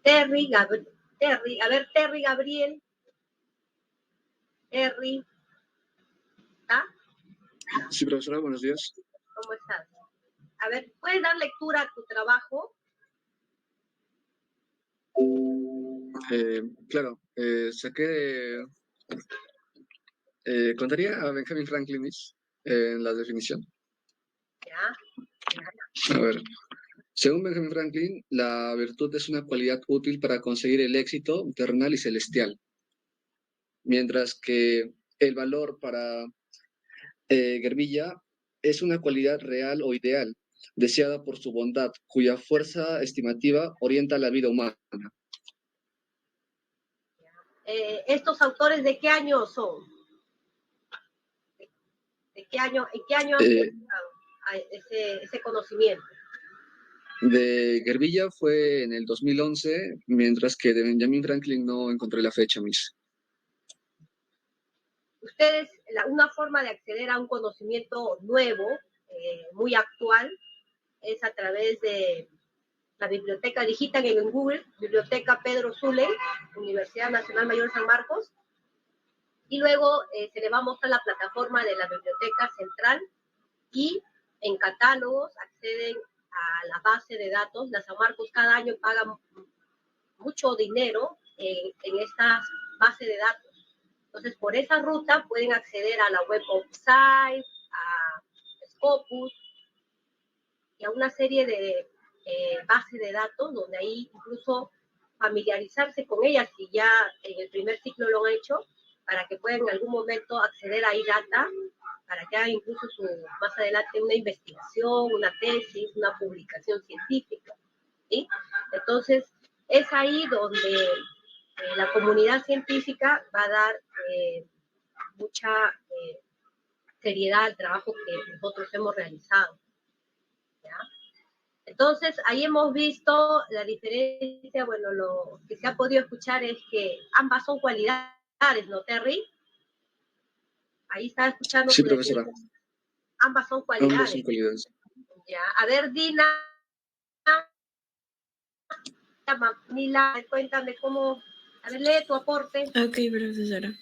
Terry, a ver, Terry Gabriel. Terry, ¿está? Sí, profesora, buenos días. ¿Cómo estás? A ver, ¿puedes dar lectura a tu trabajo? Claro, saqué contaría a Benjamin Franklin en la definición. Ya. A ver, según Benjamin Franklin, la virtud es una cualidad útil para conseguir el éxito terrenal y celestial, mientras que el valor para Gerbilla es una cualidad real o ideal, deseada por su bondad, cuya fuerza estimativa orienta la vida humana. ¿Estos autores de qué año son? ¿En qué año han publicado ese conocimiento? De Gerbilla fue en el 2011, mientras que de Benjamin Franklin no encontré la fecha, Miss. Ustedes, una forma de acceder a un conocimiento nuevo, muy actual, es a través de la biblioteca digital en Google, Biblioteca Pedro Zuley, Universidad Nacional Mayor de San Marcos, y luego se le va a mostrar la plataforma de la Biblioteca Central y en catálogos acceden a la base de datos. La San Marcos cada año paga mucho dinero en esta base de datos. Entonces, por esa ruta pueden acceder a la Web of Science, a Scopus y a una serie de bases de datos donde ahí incluso familiarizarse con ellas, si ya en el primer ciclo lo han hecho, para que puedan en algún momento acceder a iData, para que hagan incluso más adelante una investigación, una tesis, una publicación científica, ¿sí? Entonces, es ahí donde la comunidad científica va a dar mucha seriedad al trabajo que nosotros hemos realizado, ¿ya? Entonces, ahí hemos visto la diferencia, bueno, lo que se ha podido escuchar es que ambas son cualidades, ¿no, Terry? Ahí está escuchando. Sí, profesora. Ambas son cualidades. Ambas son cualidades. Ya, a ver, Dina, Mila, cuéntame cómo, a ver, lee tu aporte. Ok, profesora.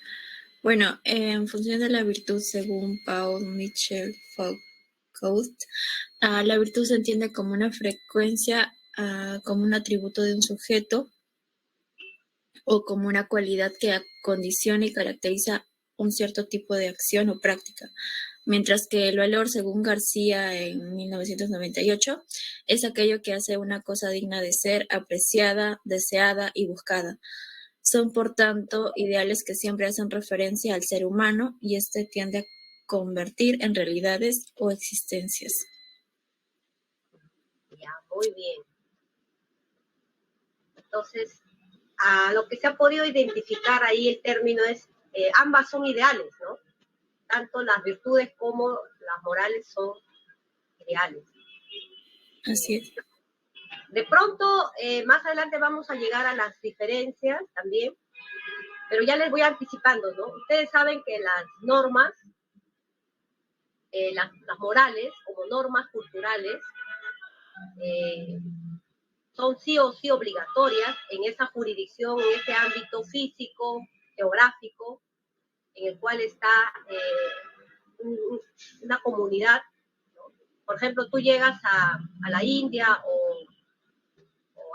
Bueno, en función de la virtud, según Paul Mitchell Foucault, la virtud se entiende como una frecuencia, como un atributo de un sujeto o como una cualidad que condiciona y caracteriza un cierto tipo de acción o práctica, mientras que el valor, según García en 1998, es aquello que hace una cosa digna de ser apreciada, deseada y buscada. Son, por tanto, ideales que siempre hacen referencia al ser humano y este tiende a convertir en realidades o existencias. Ya, muy bien. Entonces, a lo que se ha podido identificar ahí el término es, ambas son ideales, ¿no? Tanto las virtudes como las morales son ideales. Así es. De pronto, más adelante vamos a llegar a las diferencias también, pero ya les voy anticipando, ¿no? Ustedes saben que las normas, las morales, como normas culturales, son sí o sí obligatorias en esa jurisdicción, en ese ámbito físico, geográfico, en el cual está una comunidad, ¿no? Por ejemplo, tú llegas a la India o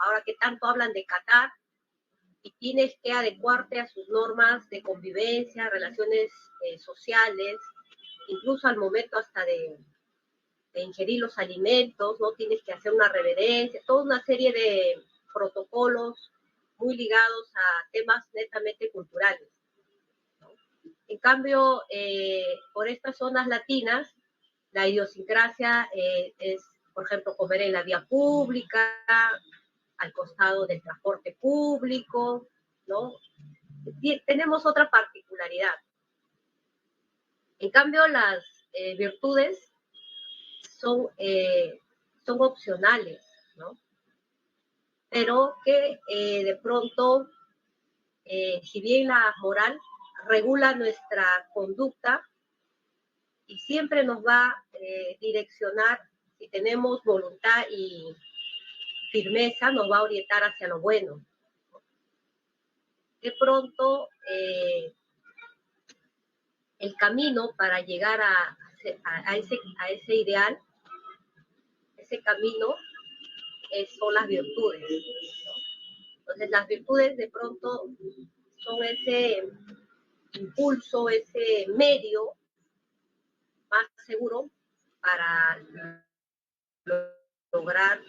ahora que tanto hablan de Qatar y tienes que adecuarte a sus normas de convivencia, relaciones sociales, incluso al momento hasta de ingerir los alimentos, ¿no? Tienes que hacer una reverencia, toda una serie de protocolos muy ligados a temas netamente culturales, ¿no? En cambio, por estas zonas latinas, la idiosincrasia es, por ejemplo, comer en la vía pública, al costado del transporte público, ¿no? Tenemos otra particularidad. En cambio, las virtudes son opcionales, ¿no? Pero que de pronto, si bien la moral regula nuestra conducta y siempre nos va a direccionar, si tenemos voluntad y firmeza, nos va a orientar hacia lo bueno, de pronto el camino para llegar a ese ideal, ese camino son las virtudes, ¿no? Entonces las virtudes de pronto son ese impulso, ese medio más seguro para lograr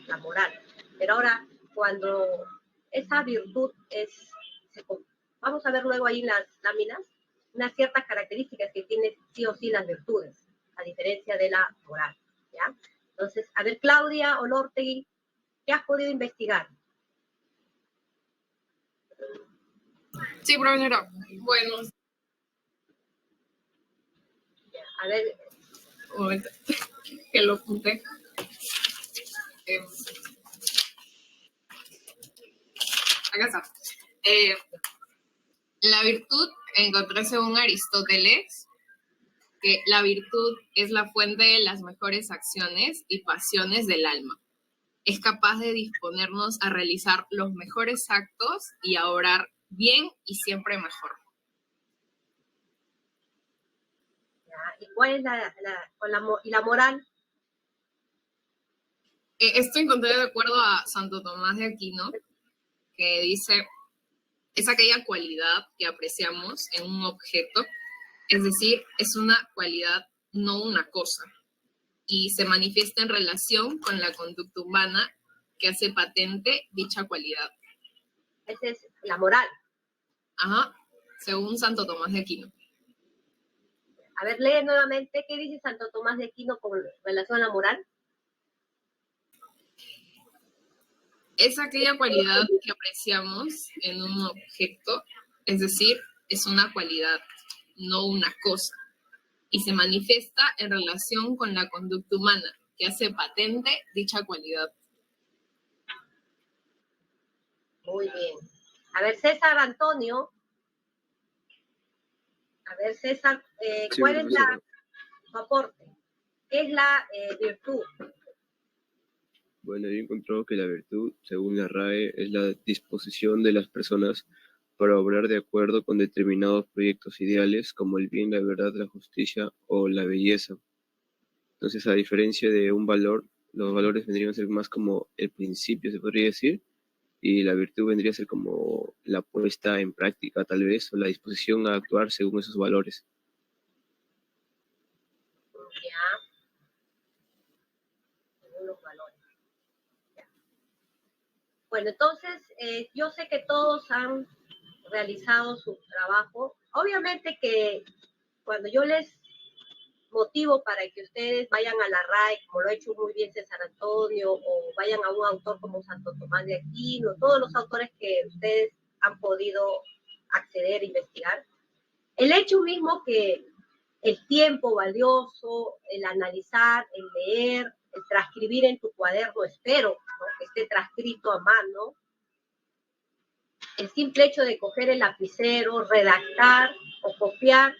la moral. Pero ahora, cuando esa virtud vamos a ver luego ahí en las láminas, unas ciertas características que tienen sí o sí las virtudes, a diferencia de la moral, ¿ya? Entonces, a ver, Claudia Olortegui, ¿qué has podido investigar? Sí, profesora. Bueno. A ver. Un momento, que lo apunté. Acá está. La virtud, encontré según Aristóteles, que la virtud es la fuente de las mejores acciones y pasiones del alma. Es capaz de disponernos a realizar los mejores actos y a obrar bien y siempre mejor. ¿Y cuál es la moral? Esto encontré de acuerdo a Santo Tomás de Aquino, que dice, es aquella cualidad que apreciamos en un objeto, es decir, es una cualidad, no una cosa, y se manifiesta en relación con la conducta humana que hace patente dicha cualidad. Esa es la moral. Ajá, según Santo Tomás de Aquino. A ver, lee nuevamente, ¿qué dice Santo Tomás de Aquino con relación a la moral? Es aquella cualidad que apreciamos en un objeto, es decir, es una cualidad, no una cosa, y se manifiesta en relación con la conducta humana, que hace patente dicha cualidad. Muy bien. A ver, César Antonio. A ver, César, Sí, ¿cuál es tu aporte? ¿Qué es la virtud? Bueno, yo he encontrado que la virtud, según la RAE, es la disposición de las personas para obrar de acuerdo con determinados proyectos ideales como el bien, la verdad, la justicia o la belleza. Entonces, a diferencia de un valor, los valores vendrían a ser más como el principio, se podría decir, y la virtud vendría a ser como la puesta en práctica, tal vez, o la disposición a actuar según esos valores. Ya. Según los valores. Ya. Bueno, entonces, yo sé que todos han realizado su trabajo. Obviamente que cuando yo les motivo para que ustedes vayan a la RAE, como lo ha hecho muy bien César Antonio, o vayan a un autor como Santo Tomás de Aquino, todos los autores que ustedes han podido acceder e investigar. El hecho mismo que el tiempo valioso, el analizar, el leer, el transcribir en tu cuaderno, espero, ¿no?, que esté transcrito a mano, el simple hecho de coger el lapicero, redactar o copiar,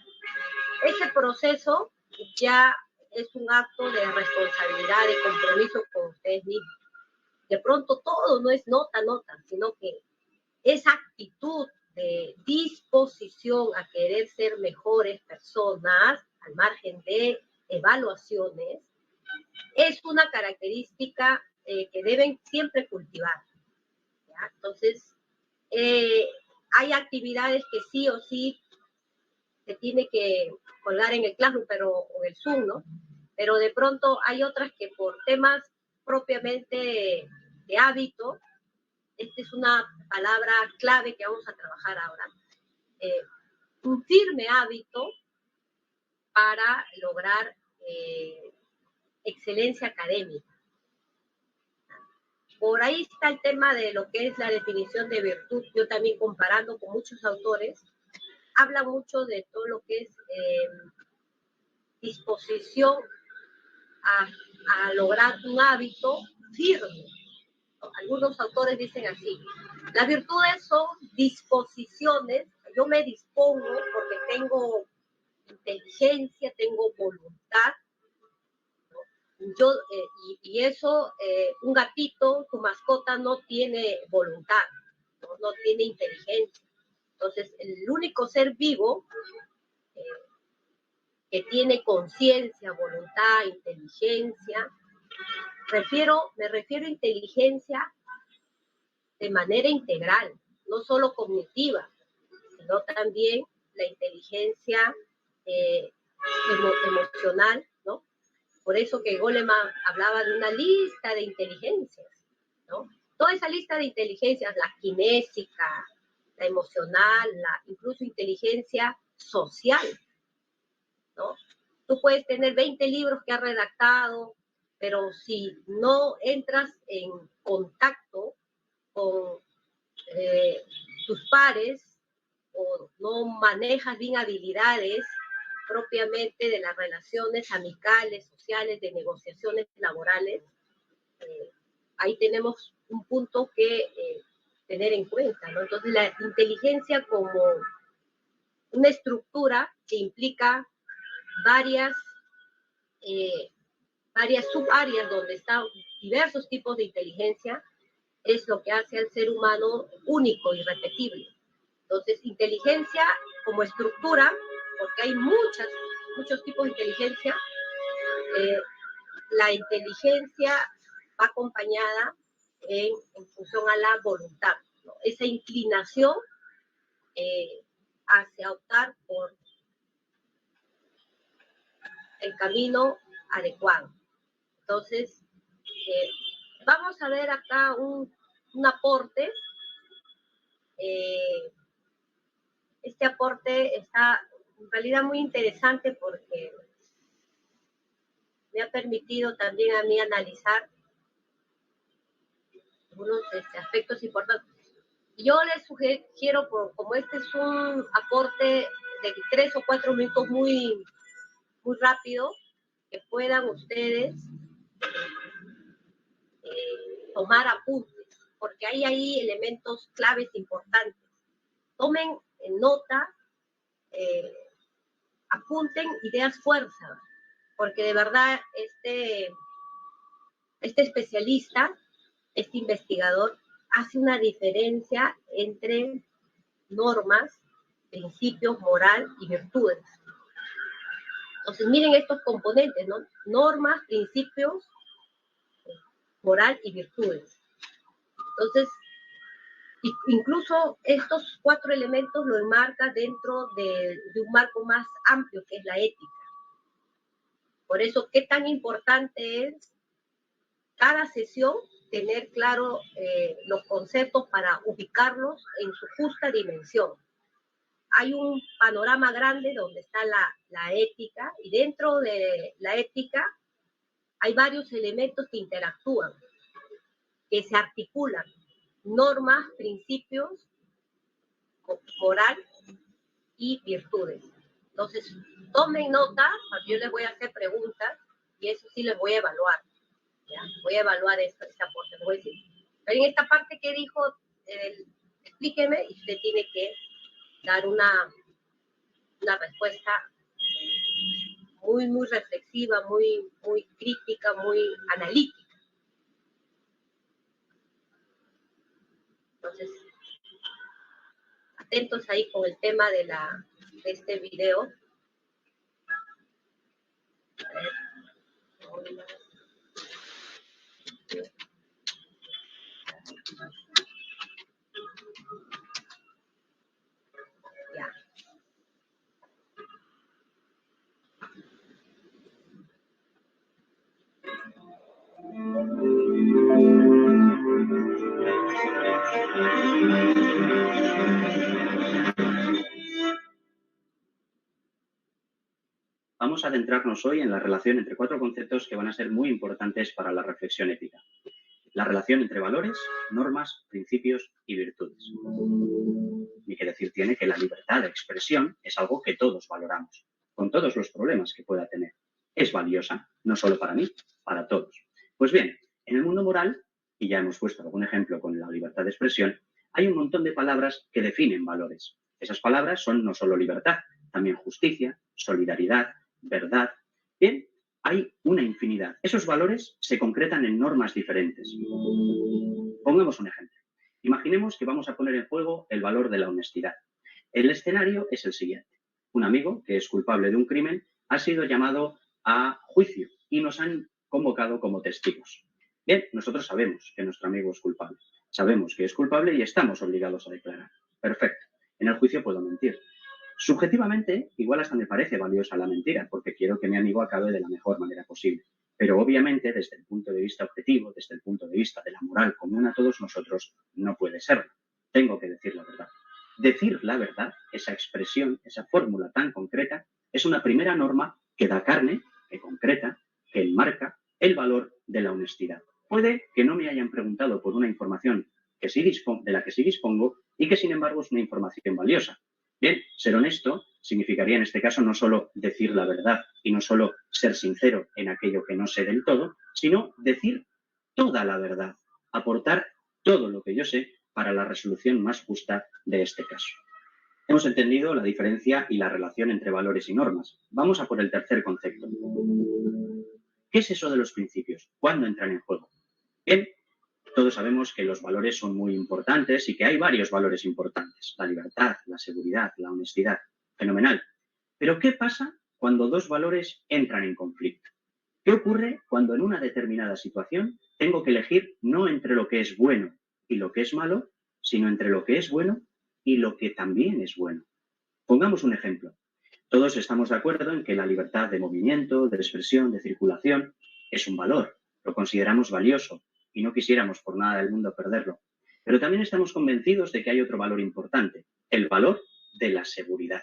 ese proceso ya es un acto de responsabilidad, de compromiso con ustedes mismos. De pronto todo no es nota, sino que esa actitud de disposición a querer ser mejores personas, al margen de evaluaciones, es una característica que deben siempre cultivar, ¿ya? Entonces, hay actividades que sí o sí se tiene que colgar en el Classroom o el Zoom, ¿no? Pero de pronto hay otras que por temas propiamente de hábito, esta es una palabra clave que vamos a trabajar ahora, un firme hábito para lograr excelencia académica. Por ahí está el tema de lo que es la definición de virtud. Yo también, comparando con muchos autores, habla mucho de todo lo que es disposición a lograr un hábito firme. Algunos autores dicen así: las virtudes son disposiciones, yo me dispongo porque tengo inteligencia, tengo voluntad, ¿no? Y eso, un gatito, tu mascota, no tiene voluntad, no tiene inteligencia. Entonces, el único ser vivo que tiene conciencia, voluntad, inteligencia, me refiero a inteligencia de manera integral, no solo cognitiva, sino también la inteligencia emocional, ¿no? Por eso que Goleman hablaba de una lista de inteligencias, ¿no? Toda esa lista de inteligencias, la kinésica, la emocional, incluso inteligencia social, ¿no? Tú puedes tener 20 libros que has redactado, pero si no entras en contacto con tus pares o no manejas bien habilidades propiamente de las relaciones amicales, sociales, de negociaciones laborales, ahí tenemos un punto que tener en cuenta, ¿no? Entonces la inteligencia como una estructura que implica varias subáreas donde están diversos tipos de inteligencia, es lo que hace al ser humano único y irrepetible. Entonces, inteligencia como estructura, porque hay muchos tipos de inteligencia, la inteligencia va acompañada en función a la voluntad, ¿no? Esa inclinación hacia optar por el camino adecuado. Entonces, vamos a ver acá un aporte. Este aporte está en realidad muy interesante porque me ha permitido también a mí analizar algunos aspectos importantes. Yo les sugiero, como este es un aporte de 3 o 4 minutos muy rápido, que puedan ustedes tomar apuntes, porque hay ahí elementos claves importantes. Tomen nota, apunten ideas fuerza, porque de verdad este especialista, este investigador, hace una diferencia entre normas, principios, moral y virtudes. Entonces, miren estos componentes, ¿no? Normas, principios, moral y virtudes. Entonces, incluso estos 4 elementos lo enmarca dentro de un marco más amplio, que es la ética. Por eso, qué tan importante es cada sesión tener claro los conceptos para ubicarlos en su justa dimensión. Hay un panorama grande donde está la ética, y dentro de la ética hay varios elementos que interactúan, que se articulan: normas, principios, moral y virtudes. Entonces, tomen nota, porque yo les voy a hacer preguntas y eso sí les voy a evaluar. ¿Ya? Voy a evaluar este aporte. Les voy a decir, pero en esta parte que dijo, explíqueme, y usted tiene que dar una respuesta muy reflexiva, muy crítica, muy analítica. Entonces, atentos ahí con el tema de este video. A ver. Ya. Vamos a adentrarnos hoy en la relación entre 4 conceptos que van a ser muy importantes para la reflexión ética. La relación entre valores, normas, principios y virtudes. Y que decir tiene que la libertad de expresión es algo que todos valoramos, con todos los problemas que pueda tener. Es valiosa, no solo para mí, para todos. Pues bien, en el mundo moral, y ya hemos puesto algún ejemplo con la libertad de expresión, hay un montón de palabras que definen valores. Esas palabras son no solo libertad, también justicia, solidaridad, verdad. Bien, hay una infinidad. Esos valores se concretan en normas diferentes. Pongamos un ejemplo. Imaginemos que vamos a poner en juego el valor de la honestidad. El escenario es el siguiente. Un amigo que es culpable de un crimen ha sido llamado a juicio y nos han convocado como testigos. Bien, nosotros sabemos que nuestro amigo es culpable. Sabemos que es culpable y estamos obligados a declarar. Perfecto. En el juicio puedo mentir. Subjetivamente, igual hasta me parece valiosa la mentira, porque quiero que mi amigo acabe de la mejor manera posible. Pero obviamente, desde el punto de vista objetivo, desde el punto de vista de la moral común a todos nosotros, no puede serlo. Tengo que decir la verdad. Decir la verdad, esa expresión, esa fórmula tan concreta, es una primera norma que da carne, que concreta, que enmarca el valor de la honestidad. Puede que no me hayan preguntado por una información de la que sí dispongo y que sin embargo es una información valiosa. Bien, ser honesto significaría en este caso no solo decir la verdad y no solo ser sincero en aquello que no sé del todo, sino decir toda la verdad, aportar todo lo que yo sé para la resolución más justa de este caso. Hemos entendido la diferencia y la relación entre valores y normas. Vamos a por el tercer concepto. ¿Qué es eso de los principios? ¿Cuándo entran en juego? Bien, todos sabemos que los valores son muy importantes y que hay varios valores importantes. La libertad, la seguridad, la honestidad. Fenomenal. Pero ¿qué pasa cuando dos valores entran en conflicto? ¿Qué ocurre cuando en una determinada situación tengo que elegir no entre lo que es bueno y lo que es malo, sino entre lo que es bueno y lo que también es bueno? Pongamos un ejemplo. Todos estamos de acuerdo en que la libertad de movimiento, de expresión, de circulación es un valor. Lo consideramos valioso y no quisiéramos por nada del mundo perderlo. Pero también estamos convencidos de que hay otro valor importante, el valor de la seguridad.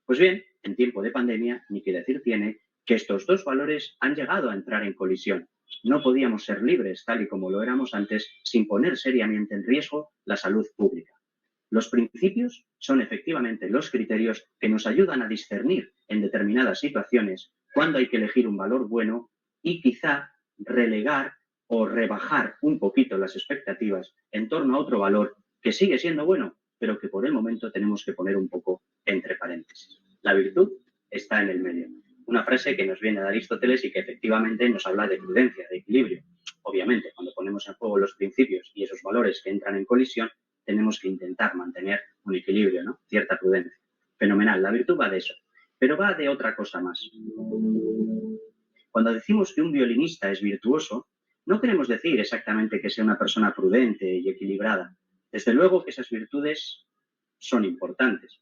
Pues bien, en tiempo de pandemia, ni que decir tiene que estos dos valores han llegado a entrar en colisión. No podíamos ser libres tal y como lo éramos antes sin poner seriamente en riesgo la salud pública. Los principios son efectivamente los criterios que nos ayudan a discernir en determinadas situaciones cuándo hay que elegir un valor bueno y quizá relegar o rebajar un poquito las expectativas en torno a otro valor que sigue siendo bueno, pero que por el momento tenemos que poner un poco entre paréntesis. La virtud está en el medio. Una frase que nos viene de Aristóteles y que efectivamente nos habla de prudencia, de equilibrio. Obviamente, cuando ponemos en juego los principios y esos valores que entran en colisión, tenemos que intentar mantener un equilibrio, ¿no? Cierta prudencia. Fenomenal, la virtud va de eso, pero va de otra cosa más. Cuando decimos que un violinista es virtuoso, no queremos decir exactamente que sea una persona prudente y equilibrada. Desde luego que esas virtudes son importantes.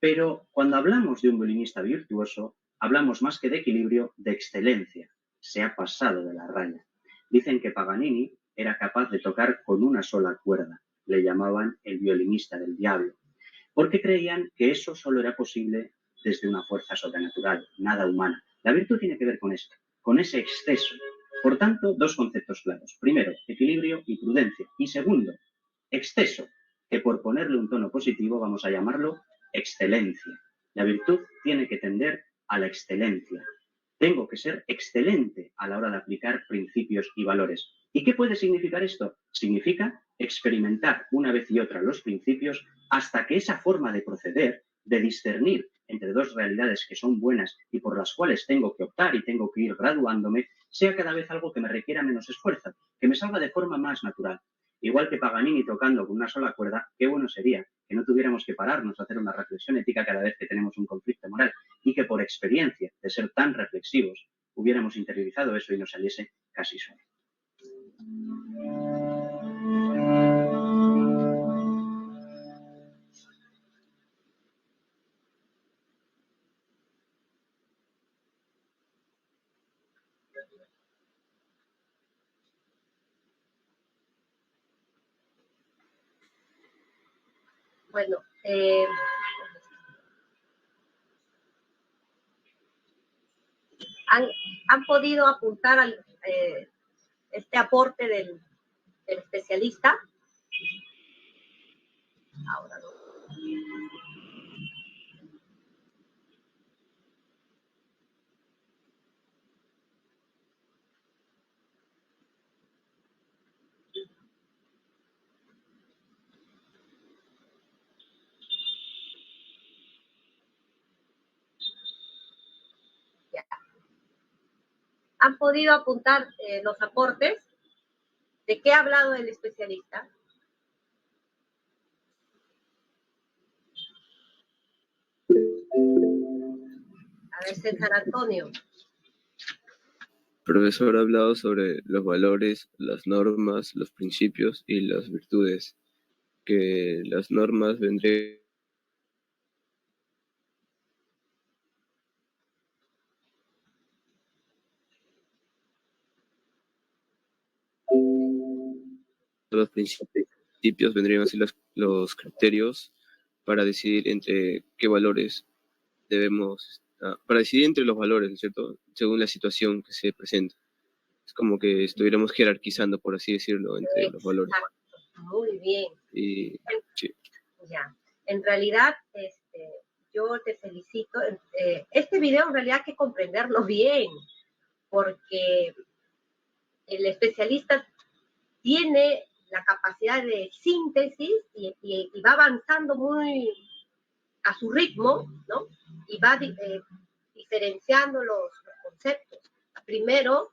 Pero cuando hablamos de un violinista virtuoso, hablamos más que de equilibrio, de excelencia. Se ha pasado de la raya. Dicen que Paganini era capaz de tocar con una sola cuerda. Le llamaban el violinista del diablo, porque creían que eso solo era posible desde una fuerza sobrenatural, nada humana. La virtud tiene que ver con esto, con ese exceso. Por tanto, dos conceptos claros. Primero, equilibrio y prudencia. Y segundo, exceso, que por ponerle un tono positivo vamos a llamarlo excelencia. La virtud tiene que tender a la excelencia. Tengo que ser excelente a la hora de aplicar principios y valores. ¿Y qué puede significar esto? Significa experimentar una vez y otra los principios hasta que esa forma de proceder, de discernir entre dos realidades que son buenas y por las cuales tengo que optar y tengo que ir graduándome, sea cada vez algo que me requiera menos esfuerzo, que me salga de forma más natural. Igual que Paganini tocando con una sola cuerda, qué bueno sería que no tuviéramos que pararnos a hacer una reflexión ética cada vez que tenemos un conflicto moral y que por experiencia de ser tan reflexivos hubiéramos interiorizado eso y nos saliese casi solo. Bueno, han podido apuntar al este aporte del especialista. Ahora no. Han podido apuntar los aportes. ¿De qué ha hablado el especialista? A ver, César Antonio. Profesor ha hablado sobre los valores, las normas, los principios y las virtudes, que las normas vendrían los principios vendrían a ser los criterios para decidir entre qué valores debemos, para decidir entre los valores, ¿no es cierto? Según la situación que se presenta. Es como que estuviéramos jerarquizando, por así decirlo, entre los valores. Muy bien. Y, sí. Ya. En realidad, yo te felicito. Este video en realidad hay que comprenderlo bien, porque el especialista tiene la capacidad de síntesis y va avanzando muy a su ritmo, ¿no? Y va diferenciando los conceptos. Primero,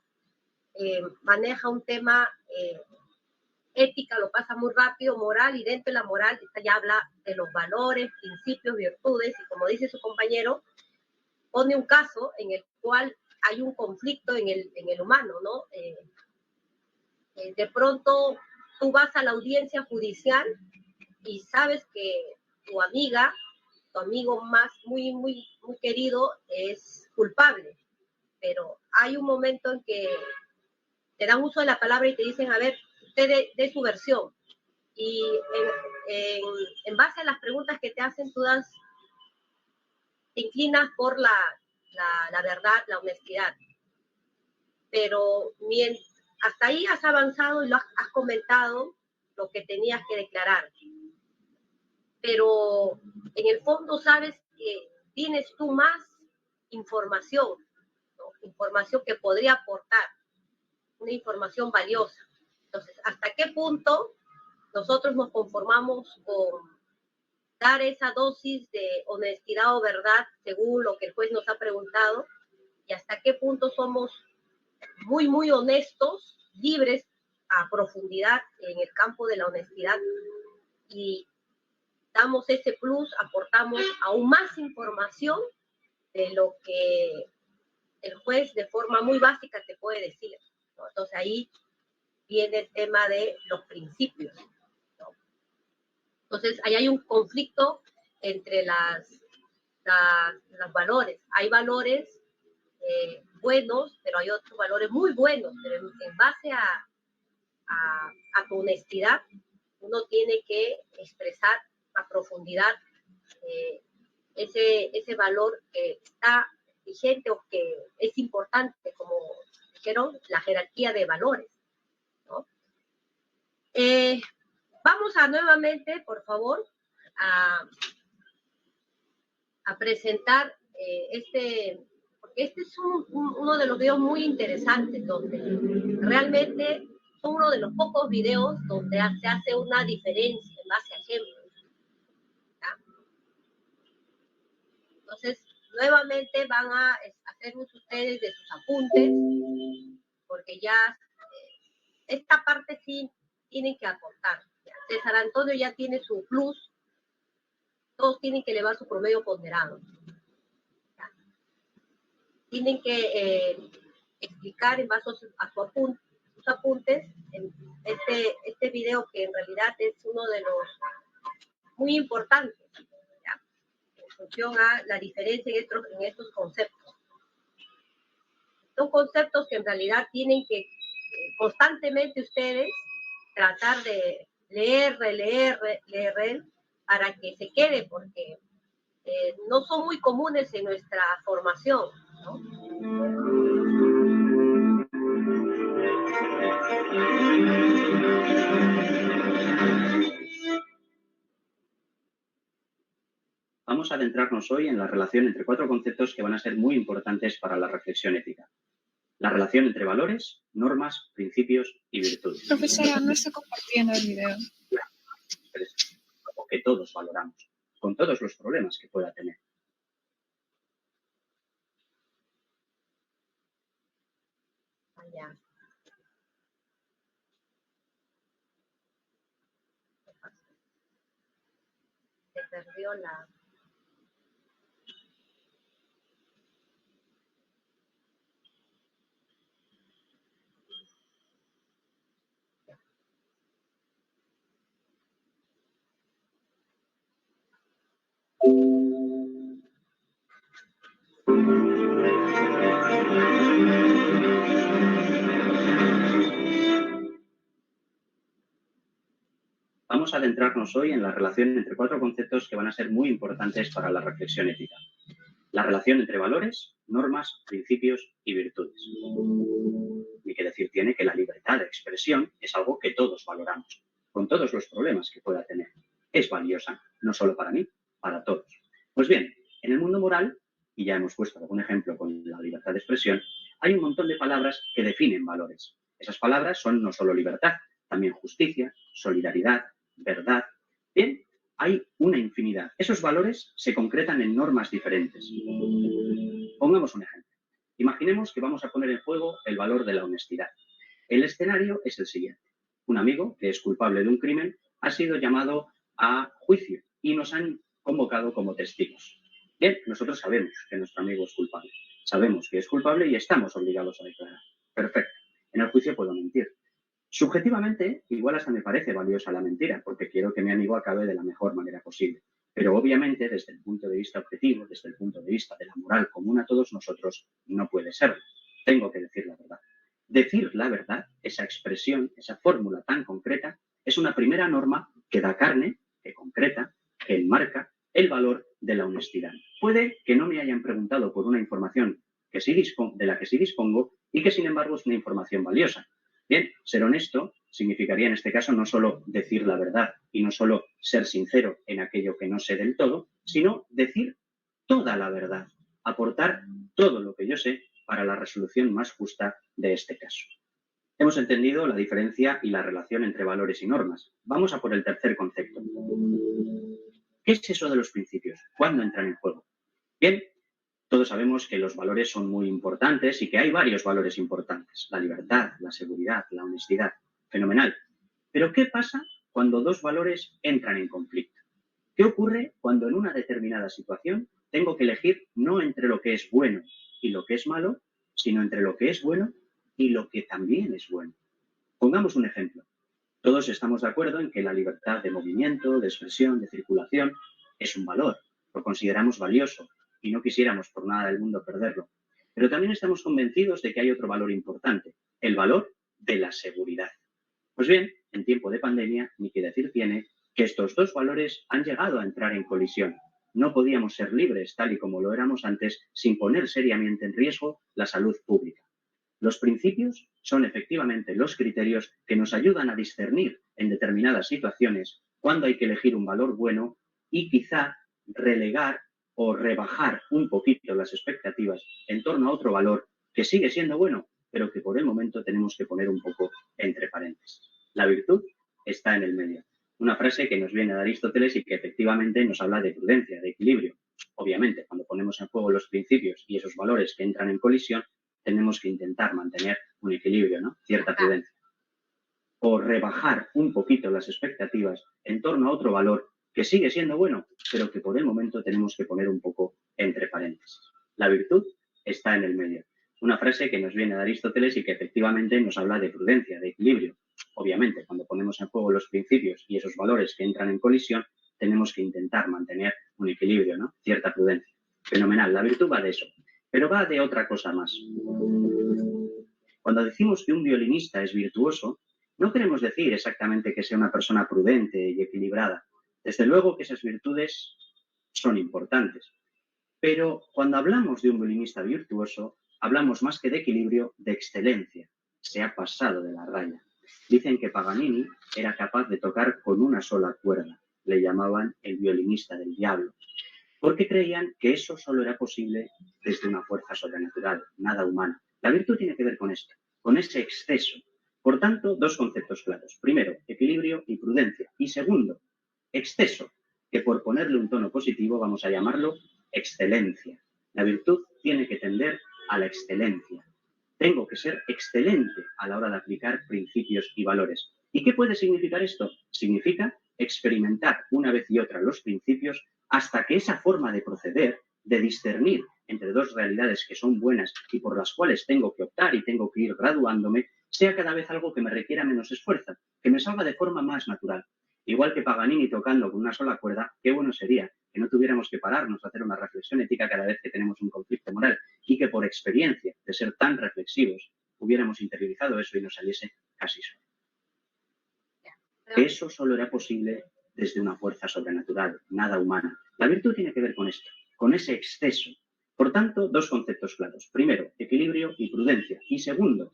maneja un tema ética, lo pasa muy rápido, moral, y dentro de la moral ya habla de los valores, principios, virtudes, y como dice su compañero, pone un caso en el cual hay un conflicto en el humano, ¿no? De pronto tú vas a la audiencia judicial y sabes que tu amiga, tu amigo más muy, muy, muy querido es culpable, pero hay un momento en que te dan uso de la palabra y te dicen, a ver, usted dé su versión. Y en base a las preguntas que te hacen, tú te inclinas por la verdad, la honestidad. Pero hasta ahí has avanzado y has comentado lo que tenías que declarar. Pero en el fondo sabes que tienes tú más información, ¿no? Información que podría aportar, una información valiosa. Entonces, ¿hasta qué punto nosotros nos conformamos con dar esa dosis de honestidad o verdad según lo que el juez nos ha preguntado? ¿Y hasta qué punto somos muy, muy honestos, libres a profundidad en el campo de la honestidad y damos ese plus, aportamos aún más información de lo que el juez de forma muy básica te puede decir, ¿no? Entonces ahí viene el tema de los principios, ¿no? Entonces ahí hay un conflicto entre los valores. Hay valores buenos, pero hay otros valores muy buenos, pero en base a tu honestidad, uno tiene que expresar a profundidad ese valor que está vigente o que es importante, como dijeron, la jerarquía de valores, ¿no? Vamos a nuevamente, por favor, a presentar porque este es uno de los videos muy interesantes, donde realmente son uno de los pocos videos donde se hace una diferencia en base a ejemplos, ¿ya? Entonces, nuevamente van a hacer uso ustedes de sus apuntes, porque ya esta parte sí tienen que aportar. César Antonio ya tiene su plus, todos tienen que elevar su promedio ponderado. ¿Ya? Tienen que explicar en base a sus apuntes en este video, que en realidad es uno de los muy importantes, ¿ya? En función a la diferencia en estos conceptos. Son conceptos que en realidad tienen que constantemente ustedes tratar de leer, releer, leer, para que se quede, porque no son muy comunes en nuestra formación, ¿no? Vamos a adentrarnos hoy en la relación entre cuatro conceptos que van a ser muy importantes para la reflexión ética. La relación entre valores, normas, principios y virtudes. Profesora, no está compartiendo el video. O que todos valoramos, con todos los problemas que pueda tener. Allá. Se perdió la... Vamos a adentrarnos hoy en la relación entre cuatro conceptos que van a ser muy importantes para la reflexión ética. La relación entre valores, normas, principios y virtudes. Ni que decir tiene que la libertad de expresión es algo que todos valoramos, con todos los problemas que pueda tener. Es valiosa, no solo para mí, para todos. Pues bien, en el mundo moral, y ya hemos puesto algún ejemplo con la libertad de expresión, hay un montón de palabras que definen valores. Esas palabras son no solo libertad, también justicia, solidaridad, verdad. Bien, hay una infinidad. Esos valores se concretan en normas diferentes. Pongamos un ejemplo. Imaginemos que vamos a poner en juego el valor de la honestidad. El escenario es el siguiente. Un amigo que es culpable de un crimen ha sido llamado a juicio y nos han convocado como testigos. Bien, nosotros sabemos que nuestro amigo es culpable. Sabemos que es culpable y estamos obligados a declarar. Perfecto. En el juicio puedo mentir. Subjetivamente, igual hasta me parece valiosa la mentira, porque quiero que mi amigo acabe de la mejor manera posible. Pero obviamente, desde el punto de vista objetivo, desde el punto de vista de la moral común a todos nosotros, no puede serlo. Tengo que decir la verdad. Decir la verdad, esa expresión, esa fórmula tan concreta, es una primera norma que da carne, que concreta, que enmarca el valor de la honestidad. Puede que no me hayan preguntado por una información de la que sí dispongo y que sin embargo es una información valiosa. Bien, ser honesto significaría en este caso no solo decir la verdad y no solo ser sincero en aquello que no sé del todo, sino decir toda la verdad, aportar todo lo que yo sé para la resolución más justa de este caso. Hemos entendido la diferencia y la relación entre valores y normas. Vamos a por el tercer concepto. ¿Qué es eso de los principios? ¿Cuándo entran en juego? Bien, todos sabemos que los valores son muy importantes y que hay varios valores importantes. La libertad, la seguridad, la honestidad. Fenomenal. Pero ¿qué pasa cuando dos valores entran en conflicto? ¿Qué ocurre cuando en una determinada situación tengo que elegir no entre lo que es bueno y lo que es malo, sino entre lo que es bueno y lo que también es bueno? Pongamos un ejemplo. Todos estamos de acuerdo en que la libertad de movimiento, de expresión, de circulación es un valor. Lo consideramos valioso y no quisiéramos por nada del mundo perderlo. Pero también estamos convencidos de que hay otro valor importante, el valor de la seguridad. Pues bien, en tiempo de pandemia, ni que decir tiene que estos dos valores han llegado a entrar en colisión. No podíamos ser libres tal y como lo éramos antes sin poner seriamente en riesgo la salud pública. Los principios son efectivamente los criterios que nos ayudan a discernir en determinadas situaciones cuándo hay que elegir un valor bueno y quizá relegar o rebajar un poquito las expectativas en torno a otro valor que sigue siendo bueno, pero que por el momento tenemos que poner un poco entre paréntesis. La virtud está en el medio. Una frase que nos viene de Aristóteles y que efectivamente nos habla de prudencia, de equilibrio. Obviamente, cuando ponemos en juego los principios y esos valores que entran en colisión, tenemos que intentar mantener un equilibrio, ¿no? Cierta prudencia. O rebajar un poquito las expectativas en torno a otro valor que sigue siendo bueno, pero que por el momento tenemos que poner un poco entre paréntesis. La virtud está en el medio. Una frase que nos viene de Aristóteles y que efectivamente nos habla de prudencia, de equilibrio. Obviamente, cuando ponemos en juego los principios y esos valores que entran en colisión, tenemos que intentar mantener un equilibrio, ¿no? Cierta prudencia. Fenomenal. La virtud va de eso. Pero va de otra cosa más. Cuando decimos que un violinista es virtuoso, no queremos decir exactamente que sea una persona prudente y equilibrada. Desde luego que esas virtudes son importantes. Pero cuando hablamos de un violinista virtuoso, hablamos más que de equilibrio, de excelencia. Se ha pasado de la raya. Dicen que Paganini era capaz de tocar con una sola cuerda. Le llamaban el violinista del diablo. Porque creían que eso solo era posible desde una fuerza sobrenatural, nada humana. La virtud tiene que ver con esto, con ese exceso. Por tanto, dos conceptos claros. Primero, equilibrio y prudencia. Y segundo, exceso, que por ponerle un tono positivo vamos a llamarlo excelencia. La virtud tiene que tender a la excelencia. Tengo que ser excelente a la hora de aplicar principios y valores. ¿Y qué puede significar esto? Significa experimentar una vez y otra los principios hasta que esa forma de proceder, de discernir entre dos realidades que son buenas y por las cuales tengo que optar y tengo que ir graduándome, sea cada vez algo que me requiera menos esfuerzo, que me salga de forma más natural. Igual que Paganini tocando con una sola cuerda, qué bueno sería que no tuviéramos que pararnos a hacer una reflexión ética cada vez que tenemos un conflicto moral y que por experiencia de ser tan reflexivos hubiéramos interiorizado eso y nos saliese casi solo. Eso solo era posible desde una fuerza sobrenatural, nada humana. La virtud tiene que ver con esto, con ese exceso. Por tanto, dos conceptos claros. Primero, equilibrio y prudencia. Y segundo,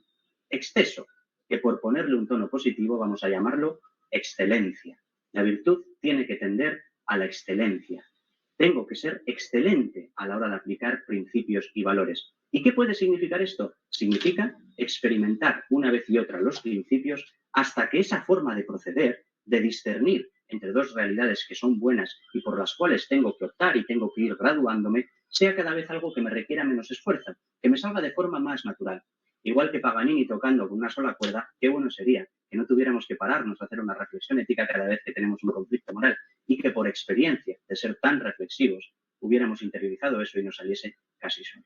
exceso, que por ponerle un tono positivo vamos a llamarlo excelencia. La virtud tiene que tender a la excelencia. Tengo que ser excelente a la hora de aplicar principios y valores. ¿Y qué puede significar esto? Significa experimentar una vez y otra los principios hasta que esa forma de proceder, de discernir entre dos realidades que son buenas y por las cuales tengo que optar y tengo que ir graduándome, sea cada vez algo que me requiera menos esfuerzo, que me salga de forma más natural. Igual que Paganini tocando con una sola cuerda, qué bueno sería que no tuviéramos que pararnos a hacer una reflexión ética cada vez que tenemos un conflicto moral y que por experiencia de ser tan reflexivos hubiéramos interiorizado eso y nos saliese casi solo.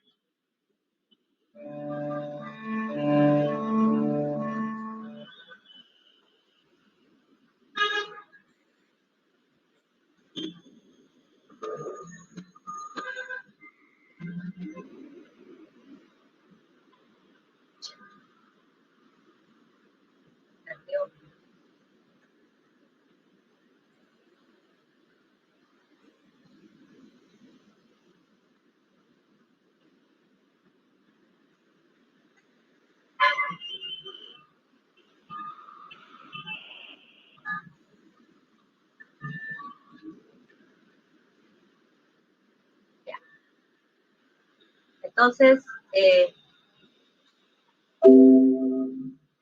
Entonces,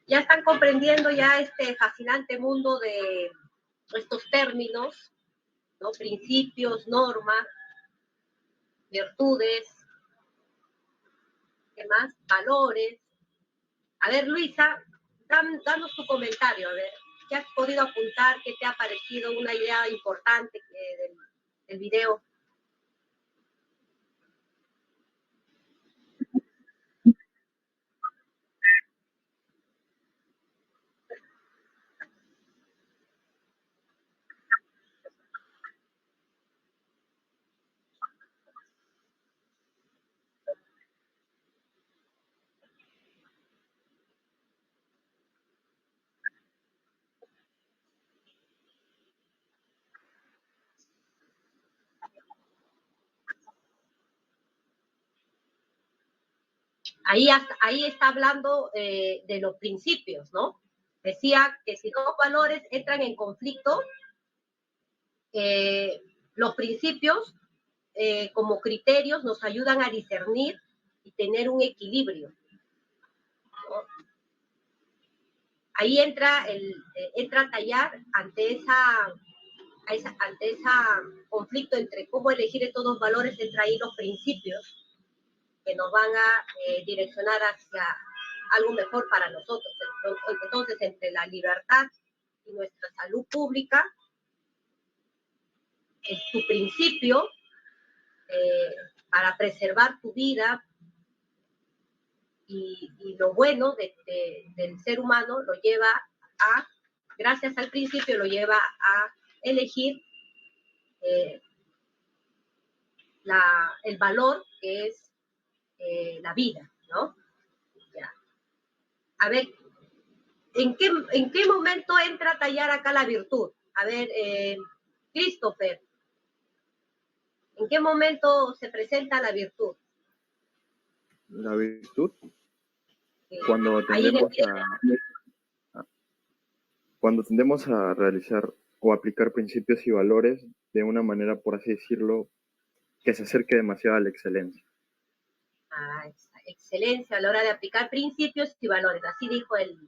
ya están comprendiendo ya este fascinante mundo de estos términos, ¿no? Principios, normas, virtudes, ¿qué más? Valores. A ver, Luisa, danos tu comentario, a ver, ¿qué has podido apuntar? ¿Qué te ha parecido una idea importante del video? Ahí está hablando de los principios, ¿no? Decía que si dos valores entran en conflicto, los principios como criterios nos ayudan a discernir y tener un equilibrio, ¿no? Ahí entra a tallar ante ese conflicto entre cómo elegir estos dos valores, entra ahí los principios que nos van a direccionar hacia algo mejor para nosotros. Entonces, entre la libertad y nuestra salud pública, es tu principio para preservar tu vida y lo bueno del ser humano lo lleva a, gracias al principio, lo lleva a elegir el valor que es la vida, ¿no? Ya. A ver, ¿en qué momento entra a tallar acá la virtud? A ver, Christopher, ¿en qué momento se presenta la virtud? La virtud, Sí. cuando tendemos a realizar o aplicar principios y valores de una manera, por así decirlo, que se acerque demasiado a la excelencia. Excelencia a la hora de aplicar principios y valores, así dijo el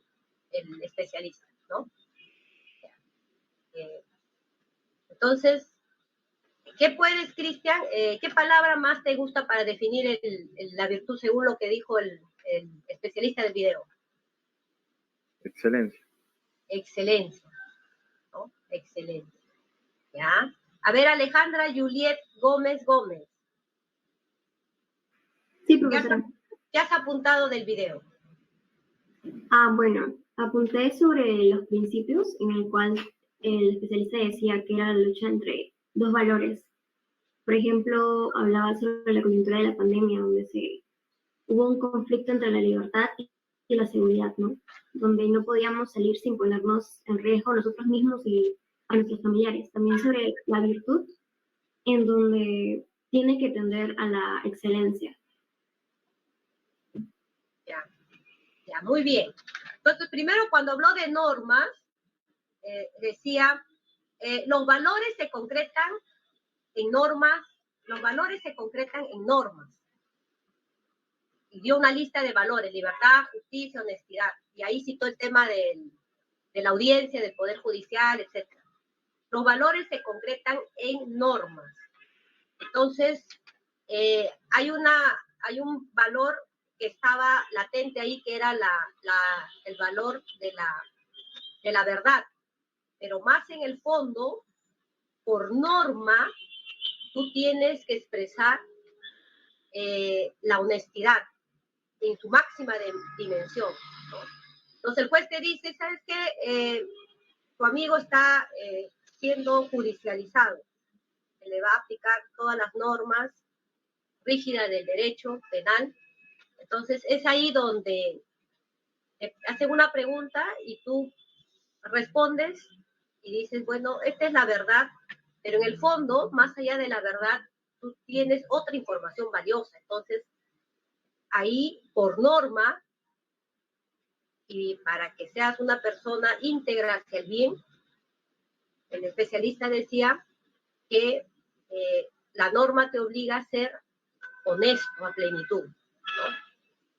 especialista, ¿no? Entonces, ¿qué puedes, Cristian? ¿Qué palabra más te gusta para definir la virtud según lo que dijo el especialista del video? Excelencia. Excelencia, ¿no? Excelencia. ¿Ya? A ver, Alejandra Juliet Gómez. Sí, profesora. ¿Qué has apuntado del video? Bueno, apunté sobre los principios en el cual el especialista decía que era la lucha entre dos valores. Por ejemplo, hablaba sobre la coyuntura de la pandemia, donde hubo un conflicto entre la libertad y la seguridad, ¿no? Donde no podíamos salir sin ponernos en riesgo nosotros mismos y a nuestros familiares. También sobre la virtud, en donde tiene que tender a la excelencia. Ya, muy bien. Entonces, primero, cuando habló de normas, decía, los valores se concretan en normas, los valores se concretan en normas. Y dio una lista de valores: libertad, justicia, honestidad. Y ahí citó el tema de la audiencia, del Poder Judicial, etc. Los valores se concretan en normas. Entonces, hay un valor que estaba latente ahí, que era el valor de la verdad. Pero más en el fondo, por norma, tú tienes que expresar la honestidad en su máxima dimensión, ¿no? Entonces el juez te dice, ¿sabes qué? Tu amigo está siendo judicializado. Se le va a aplicar todas las normas rígidas del derecho penal. Entonces es ahí donde te hacen una pregunta y tú respondes y dices, bueno, esta es la verdad, pero en el fondo, más allá de la verdad, tú tienes otra información valiosa. Entonces, ahí, por norma, y para que seas una persona íntegra hacia el bien, el especialista decía que la norma te obliga a ser honesto a plenitud, ¿no?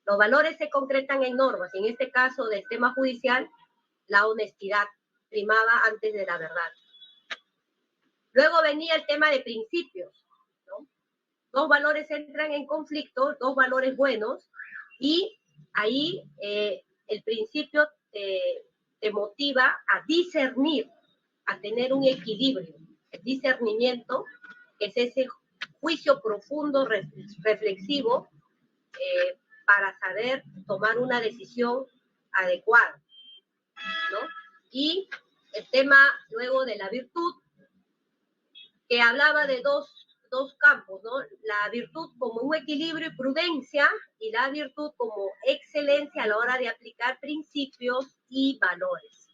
Los valores se concretan en normas, y en este caso del tema judicial, la honestidad primaba antes de la verdad. Luego venía el tema de principios, ¿no? Dos valores entran en conflicto, dos valores buenos, y ahí el principio te motiva a discernir, a tener un equilibrio. El discernimiento es ese juicio profundo, reflexivo, para saber tomar una decisión adecuada, ¿no? Y el tema luego de la virtud, que hablaba de dos campos, ¿no? La virtud como un equilibrio y prudencia, y la virtud como excelencia a la hora de aplicar principios y valores.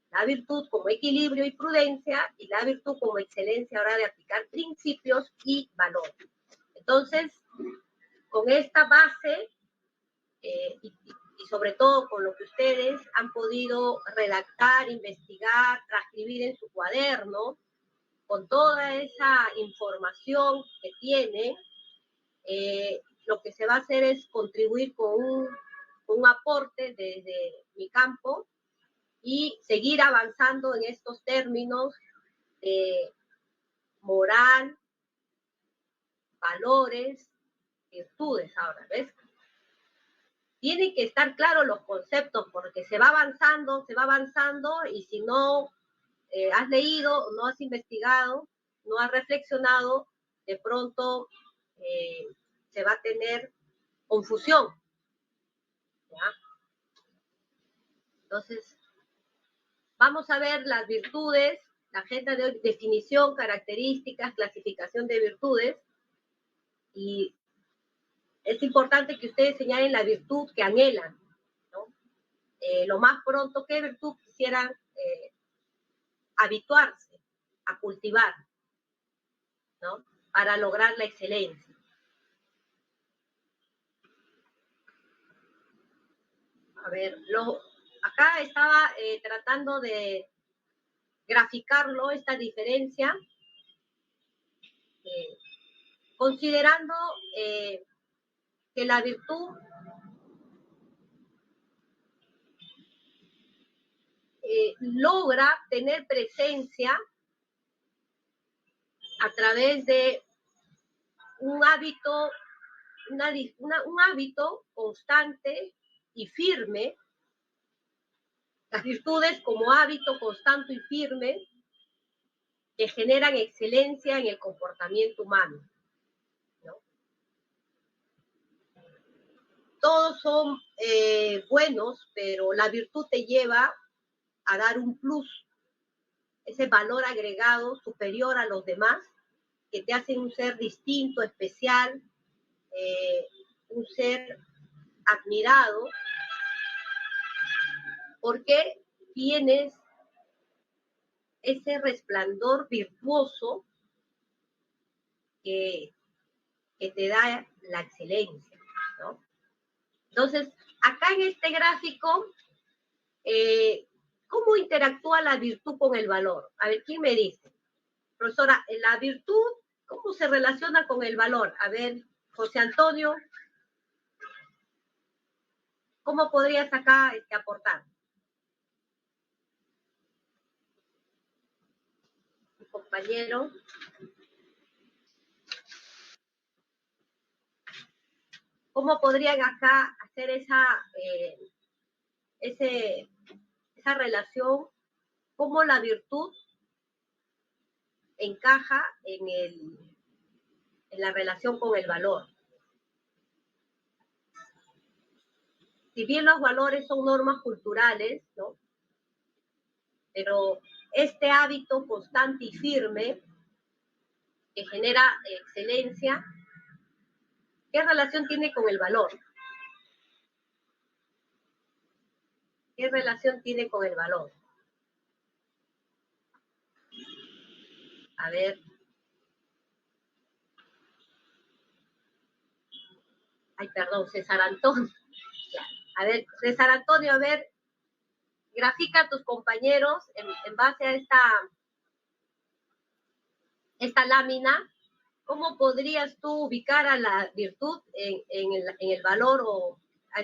La virtud como equilibrio y prudencia, y la virtud como excelencia a la hora de aplicar principios y valores. Entonces, con esta base, y sobre todo con lo que ustedes han podido redactar, investigar, transcribir en su cuaderno, con toda esa información que tienen, lo que se va a hacer es contribuir con un aporte desde mi campo y seguir avanzando en estos términos de moral, valores, virtudes. Ahora, ¿ves? Tienen que estar claros los conceptos, porque se va avanzando, y si no has leído, no has investigado, no has reflexionado, de pronto se va a tener confusión, ¿ya? Entonces, vamos a ver las virtudes, la agenda de hoy: definición, características, clasificación de virtudes. Y es importante que ustedes señalen la virtud que anhelan, ¿no? Lo más pronto, ¿qué virtud quisieran habituarse a cultivar, ¿no? Para lograr la excelencia. A ver, acá estaba tratando de graficarlo, esta diferencia, considerando que la virtud logra tener presencia a través de un hábito, un hábito constante y firme. Las virtudes como hábito constante y firme que generan excelencia en el comportamiento humano, ¿no? Todos son buenos, pero la virtud te lleva a dar un plus, ese valor agregado superior a los demás, que te hacen un ser distinto, especial, un ser admirado, porque tienes ese resplandor virtuoso que te da la excelencia, ¿no? Entonces, acá en este gráfico, ¿cómo interactúa la virtud con el valor? A ver, ¿quién me dice? Profesora, la virtud, ¿cómo se relaciona con el valor? A ver, José Antonio, ¿cómo podrías acá aportar? Mi compañero. ¿Cómo podrían acá hacer esa relación? ¿Cómo la virtud encaja en la relación con el valor? Si bien los valores son normas culturales, ¿no? Pero este hábito constante y firme que genera excelencia, ¿qué relación tiene con el valor? ¿Qué relación tiene con el valor? A ver. Ay, perdón, César Antonio. A ver, César Antonio, a ver, grafica a tus compañeros en base a esta lámina. ¿Cómo podrías tú ubicar a la virtud en el valor o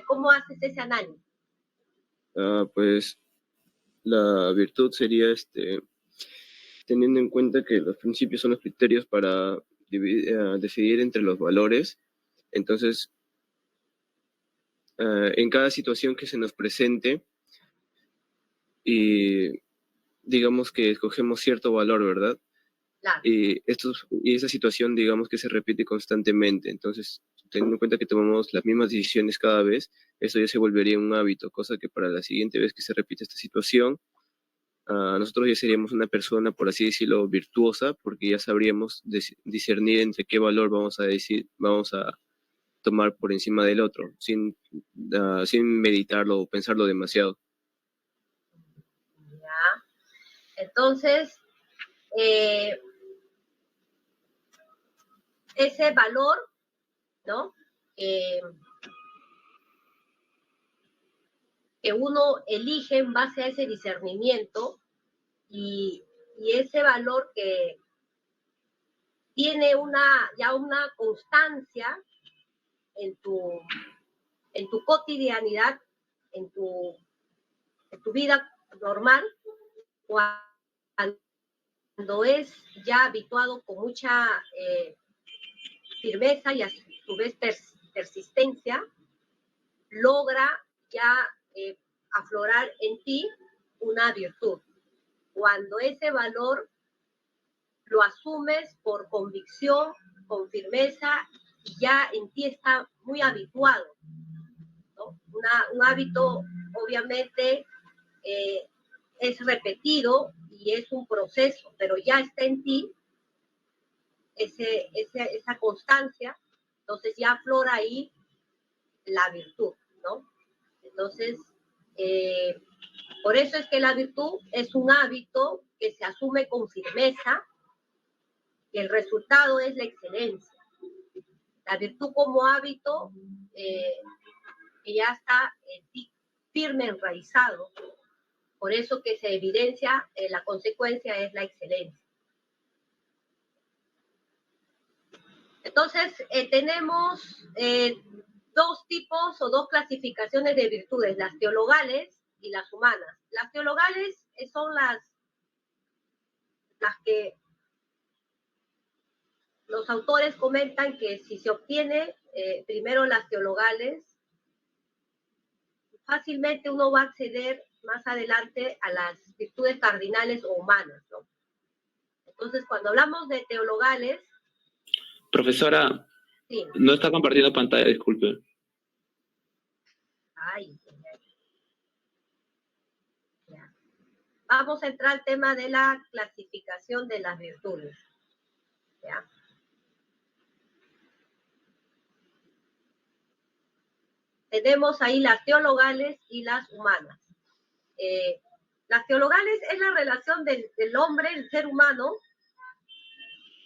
cómo haces ese análisis? Pues la virtud sería teniendo en cuenta que los principios son los criterios para decidir entre los valores. Entonces, en cada situación que se nos presente, y digamos que escogemos cierto valor, ¿verdad? Claro. Y esa situación, digamos que se repite constantemente. Entonces, teniendo en cuenta que tomamos las mismas decisiones cada vez, eso ya se volvería un hábito, cosa que para la siguiente vez que se repite esta situación, nosotros ya seríamos una persona, por así decirlo, virtuosa, porque ya sabríamos discernir entre qué valor vamos a tomar por encima del otro, sin meditarlo o pensarlo demasiado. Ya. Entonces, ese valor, ¿no? Que uno elige en base a ese discernimiento y ese valor que tiene ya una constancia en tu cotidianidad, en tu vida normal, cuando es ya habituado con mucha firmeza y a su vez persistencia, logra ya aflorar en ti una virtud. Cuando ese valor lo asumes por convicción, con firmeza, y ya en ti está muy habituado, ¿no? Un hábito, obviamente, es repetido y es un proceso, pero ya está en ti esa constancia, entonces ya aflora ahí la virtud, ¿no? Entonces, por eso es que la virtud es un hábito que se asume con firmeza y el resultado es la excelencia. La virtud como hábito que ya está firme, enraizado, por eso que se evidencia, la consecuencia es la excelencia. Entonces, tenemos dos tipos o dos clasificaciones de virtudes, las teologales y las humanas. Las teologales son las que los autores comentan que si se obtiene primero las teologales, fácilmente uno va a acceder más adelante a las virtudes cardinales o humanas, ¿no? Entonces, cuando hablamos de teologales... Profesora, sí. No está compartiendo pantalla, disculpe. Ay, ya. vamos a entrar al tema de la clasificación de las virtudes. ¿Ya? Tenemos ahí las teologales y las humanas. Las teologales es la relación del hombre, el ser humano,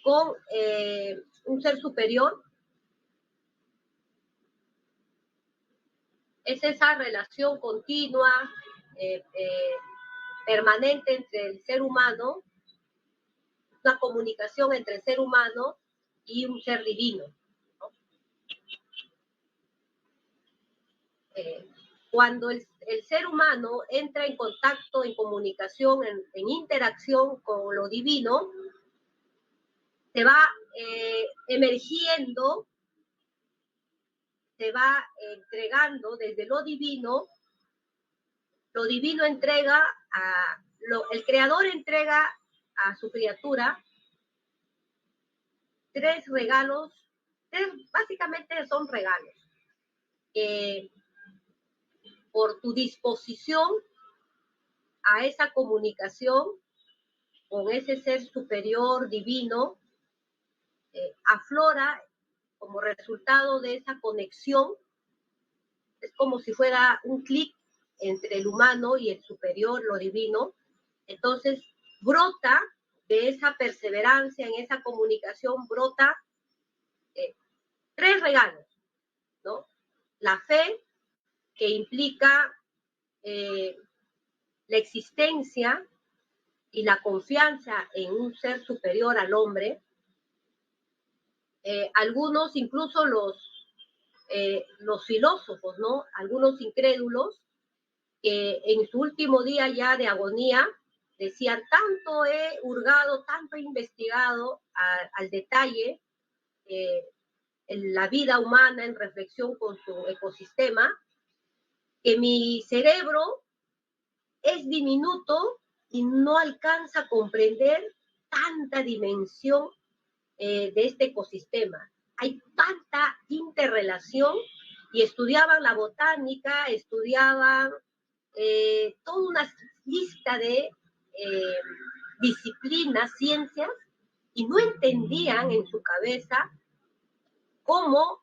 con un ser superior. Es esa relación continua, permanente entre el ser humano, una comunicación entre el ser humano y un ser divino, ¿no? Cuando el ser humano entra en contacto, en comunicación, en interacción con lo divino, se va emergiendo, se va entregando desde lo divino entrega el creador entrega a su criatura tres regalos, básicamente son regalos. Por tu disposición a esa comunicación con ese ser superior divino, aflora como resultado de esa conexión, es como si fuera un clic entre el humano y el superior, lo divino. Entonces brota de esa perseverancia, en esa comunicación, brota tres regalos, ¿no? La fe, que implica la existencia y la confianza en un ser superior al hombre. Algunos, incluso los filósofos, ¿no? Algunos incrédulos, que en su último día ya de agonía, decían, tanto he hurgado, tanto he investigado al detalle en la vida humana en reflexión con su ecosistema, que mi cerebro es diminuto y no alcanza a comprender tanta dimensión de este ecosistema. Hay tanta interrelación, y estudiaban la botánica, estudiaban toda una lista de disciplinas, ciencias, y no entendían en su cabeza cómo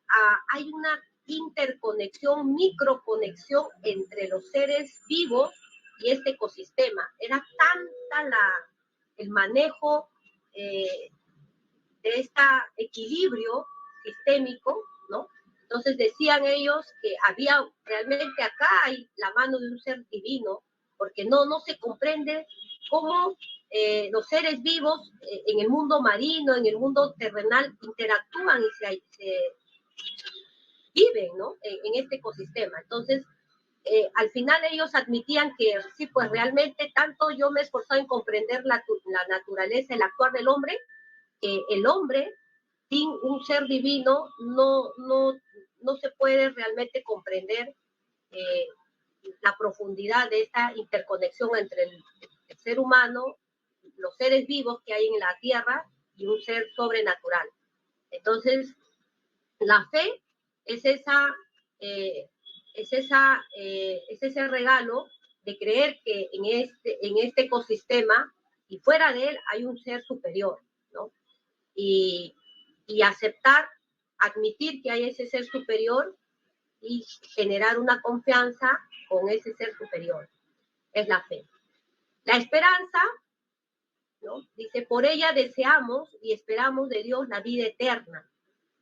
hay una interconexión, microconexión entre los seres vivos y este ecosistema. Era tanta el manejo de este equilibrio sistémico, ¿no? Entonces decían ellos que había realmente acá hay la mano de un ser divino, porque no se comprende cómo los seres vivos en el mundo marino, en el mundo terrenal, interactúan y se viven, ¿no? En este ecosistema. Entonces, al final ellos admitían que sí, pues realmente tanto yo me he esforzado en comprender la naturaleza, el actuar del hombre, que el hombre sin un ser divino no se puede realmente comprender la profundidad de esta interconexión entre el ser humano, los seres vivos que hay en la tierra y un ser sobrenatural. Entonces, la fe es ese regalo de creer que en este ecosistema y fuera de él hay un ser superior, ¿no? Y aceptar, admitir que hay ese ser superior y generar una confianza con ese ser superior. Es la fe. La esperanza, ¿no? Dice, por ella deseamos y esperamos de Dios la vida eterna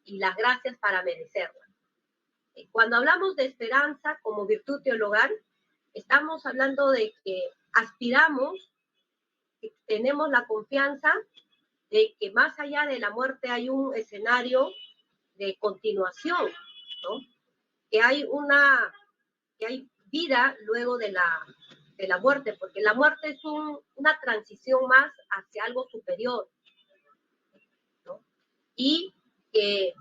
y las gracias para merecerla. Cuando hablamos de esperanza como virtud teologal, estamos hablando de que aspiramos, que tenemos la confianza de que más allá de la muerte hay un escenario de continuación, ¿no? Que hay vida luego de la muerte, porque la muerte es una transición más hacia algo superior, ¿no? Y que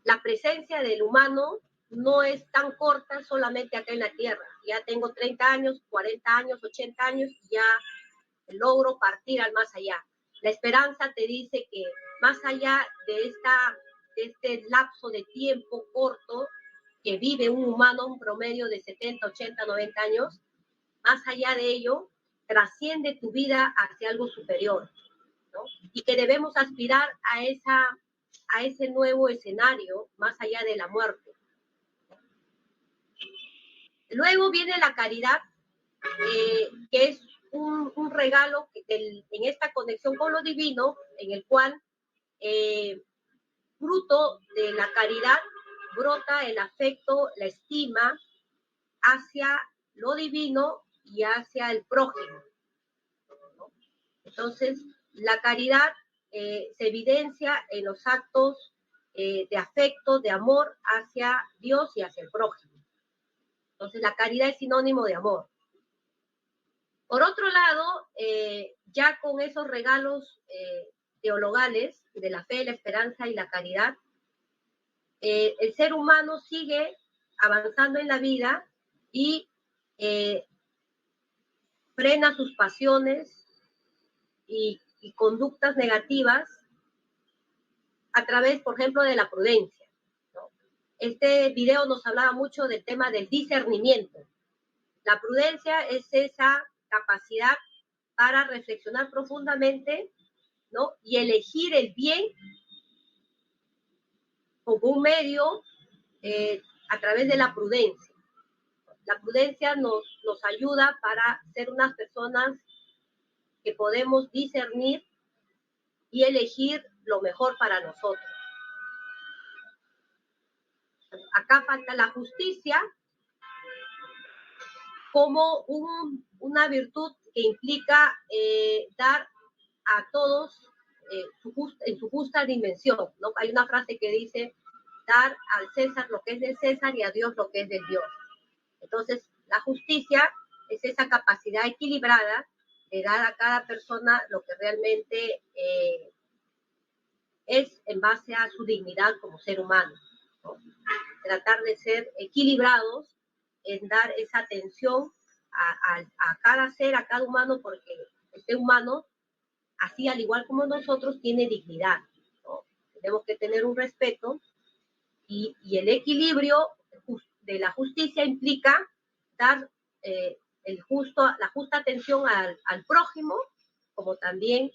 la presencia del humano no es tan corta solamente acá en la Tierra. Ya tengo 30 años, 40 años, 80 años, y ya logro partir al más allá. La esperanza te dice que más allá de este lapso de tiempo corto que vive un humano, un promedio de 70, 80, 90 años, más allá de ello, trasciende tu vida hacia algo superior, ¿no? Y que debemos aspirar a ese nuevo escenario más allá de la muerte. Luego viene la caridad, que es un regalo en esta conexión con lo divino, en el cual, fruto de la caridad, brota el afecto, la estima hacia lo divino y hacia el prójimo, ¿no? Entonces, la caridad se evidencia en los actos de afecto, de amor hacia Dios y hacia el prójimo. Entonces, la caridad es sinónimo de amor. Por otro lado, ya con esos regalos teologales de la fe, la esperanza y la caridad, el ser humano sigue avanzando en la vida y frena sus pasiones y conductas negativas a través, por ejemplo, de la prudencia, ¿no? Este video nos hablaba mucho del tema del discernimiento. La prudencia es esa capacidad para reflexionar profundamente, ¿no? Y elegir el bien como un medio a través de la prudencia. La prudencia nos ayuda para ser unas personas que podemos discernir y elegir lo mejor para nosotros. Acá falta la justicia como una virtud que implica dar a todos en su justa dimensión, ¿no? Hay una frase que dice, dar al César lo que es del César y a Dios lo que es del Dios. Entonces, la justicia es esa capacidad equilibrada de dar a cada persona lo que realmente es en base a su dignidad como ser humano, ¿no? Tratar de ser equilibrados en dar esa atención a cada ser, a cada humano, porque el ser humano, así al igual como nosotros, tiene dignidad, ¿no? Tenemos que tener un respeto y el equilibrio de la justicia implica dar la justa atención al prójimo, como también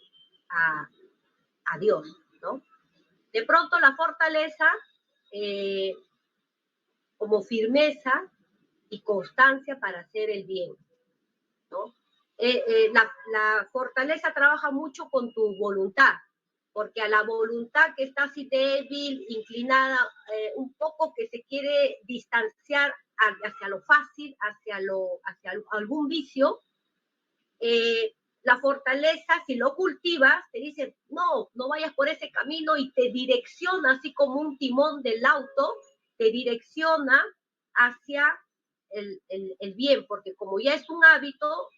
a Dios, ¿no? De pronto la fortaleza como firmeza y constancia para hacer el bien, ¿no? La fortaleza trabaja mucho con tu voluntad, porque a la voluntad que está así débil, inclinada, un poco que se quiere distanciar hacia lo fácil, hacia algún vicio, la fortaleza, si lo cultivas, te dice, no vayas por ese camino, y te direcciona, así como un timón del auto, te direcciona hacia el bien, porque como ya es un hábito,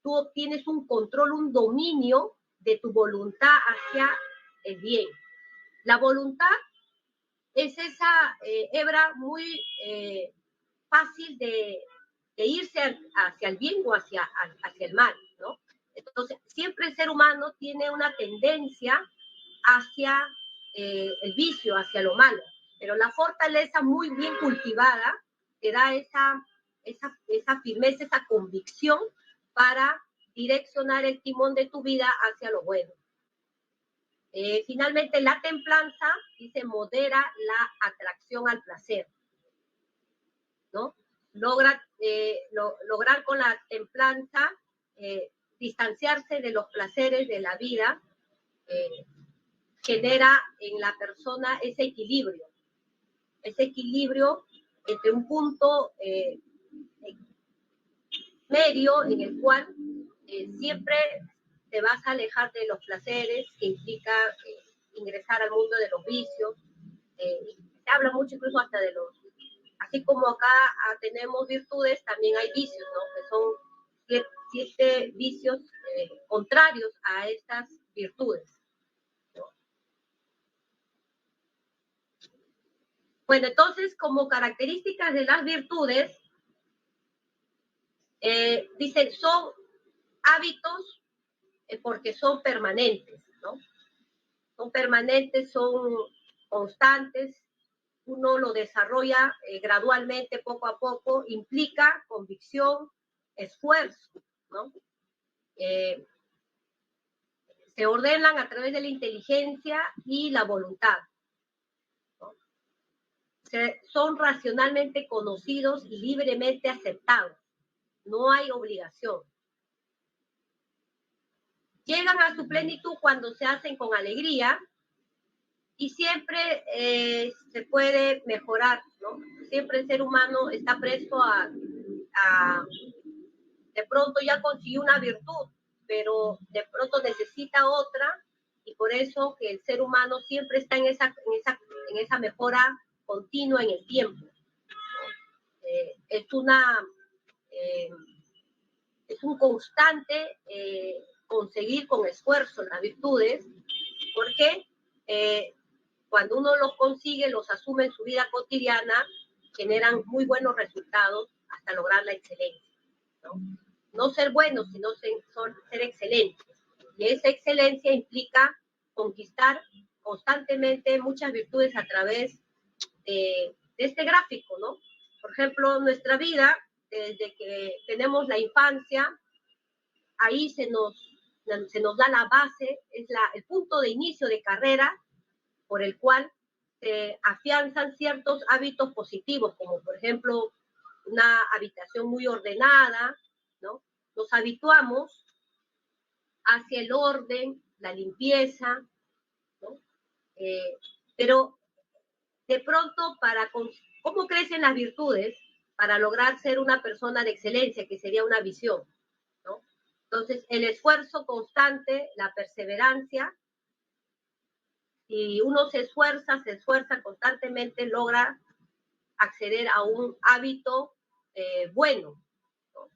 tú obtienes un control, un dominio de tu voluntad hacia el bien. La voluntad es esa hebra muy fácil de irse hacia el bien o hacia el mal, ¿no? Entonces, siempre el ser humano tiene una tendencia hacia el vicio, hacia lo malo, pero la fortaleza muy bien cultivada te da esa firmeza, esa convicción para direccionar el timón de tu vida hacia lo bueno. Finalmente, la templanza, dice, modera la atracción al placer, ¿no? Lograr con la templanza distanciarse de los placeres de la vida, genera en la persona ese equilibrio entre un punto medio en el cual siempre te vas a alejar de los placeres, que implica ingresar al mundo de los vicios. Se habla mucho incluso hasta de así como acá tenemos virtudes, también hay vicios, ¿no? Que son 7 vicios contrarios a estas virtudes, ¿no? Bueno, entonces, como características de las virtudes, dicen, son hábitos porque son permanentes, ¿no? Son permanentes, son constantes, uno lo desarrolla gradualmente, poco a poco, implica convicción, esfuerzo, ¿no? Se ordenan a través de la inteligencia y la voluntad, ¿no? Son racionalmente conocidos y libremente aceptados. No hay obligación. Llegan a su plenitud cuando se hacen con alegría y siempre se puede mejorar, ¿no? Siempre el ser humano está presto a de pronto ya consiguió una virtud, pero de pronto necesita otra, y por eso que el ser humano siempre está en esa mejora continua en el tiempo. Es un constante conseguir con esfuerzo las virtudes, porque cuando uno los consigue, los asume en su vida cotidiana, generan muy buenos resultados hasta lograr la excelencia, ¿no? No ser buenos, sino ser excelentes. Y esa excelencia implica conquistar constantemente muchas virtudes a través de este gráfico, ¿no? Por ejemplo, nuestra vida, desde que tenemos la infancia, ahí se nos da la base, es el punto de inicio de carrera por el cual se afianzan ciertos hábitos positivos, como por ejemplo una habitación muy ordenada, ¿no? Nos habituamos hacia el orden, la limpieza, ¿no? Pero de pronto, ¿cómo crecen las virtudes? Para lograr ser una persona de excelencia, que sería una visión, ¿no? Entonces, el esfuerzo constante, la perseverancia, si uno se esfuerza constantemente, logra acceder a un hábito bueno, ¿no?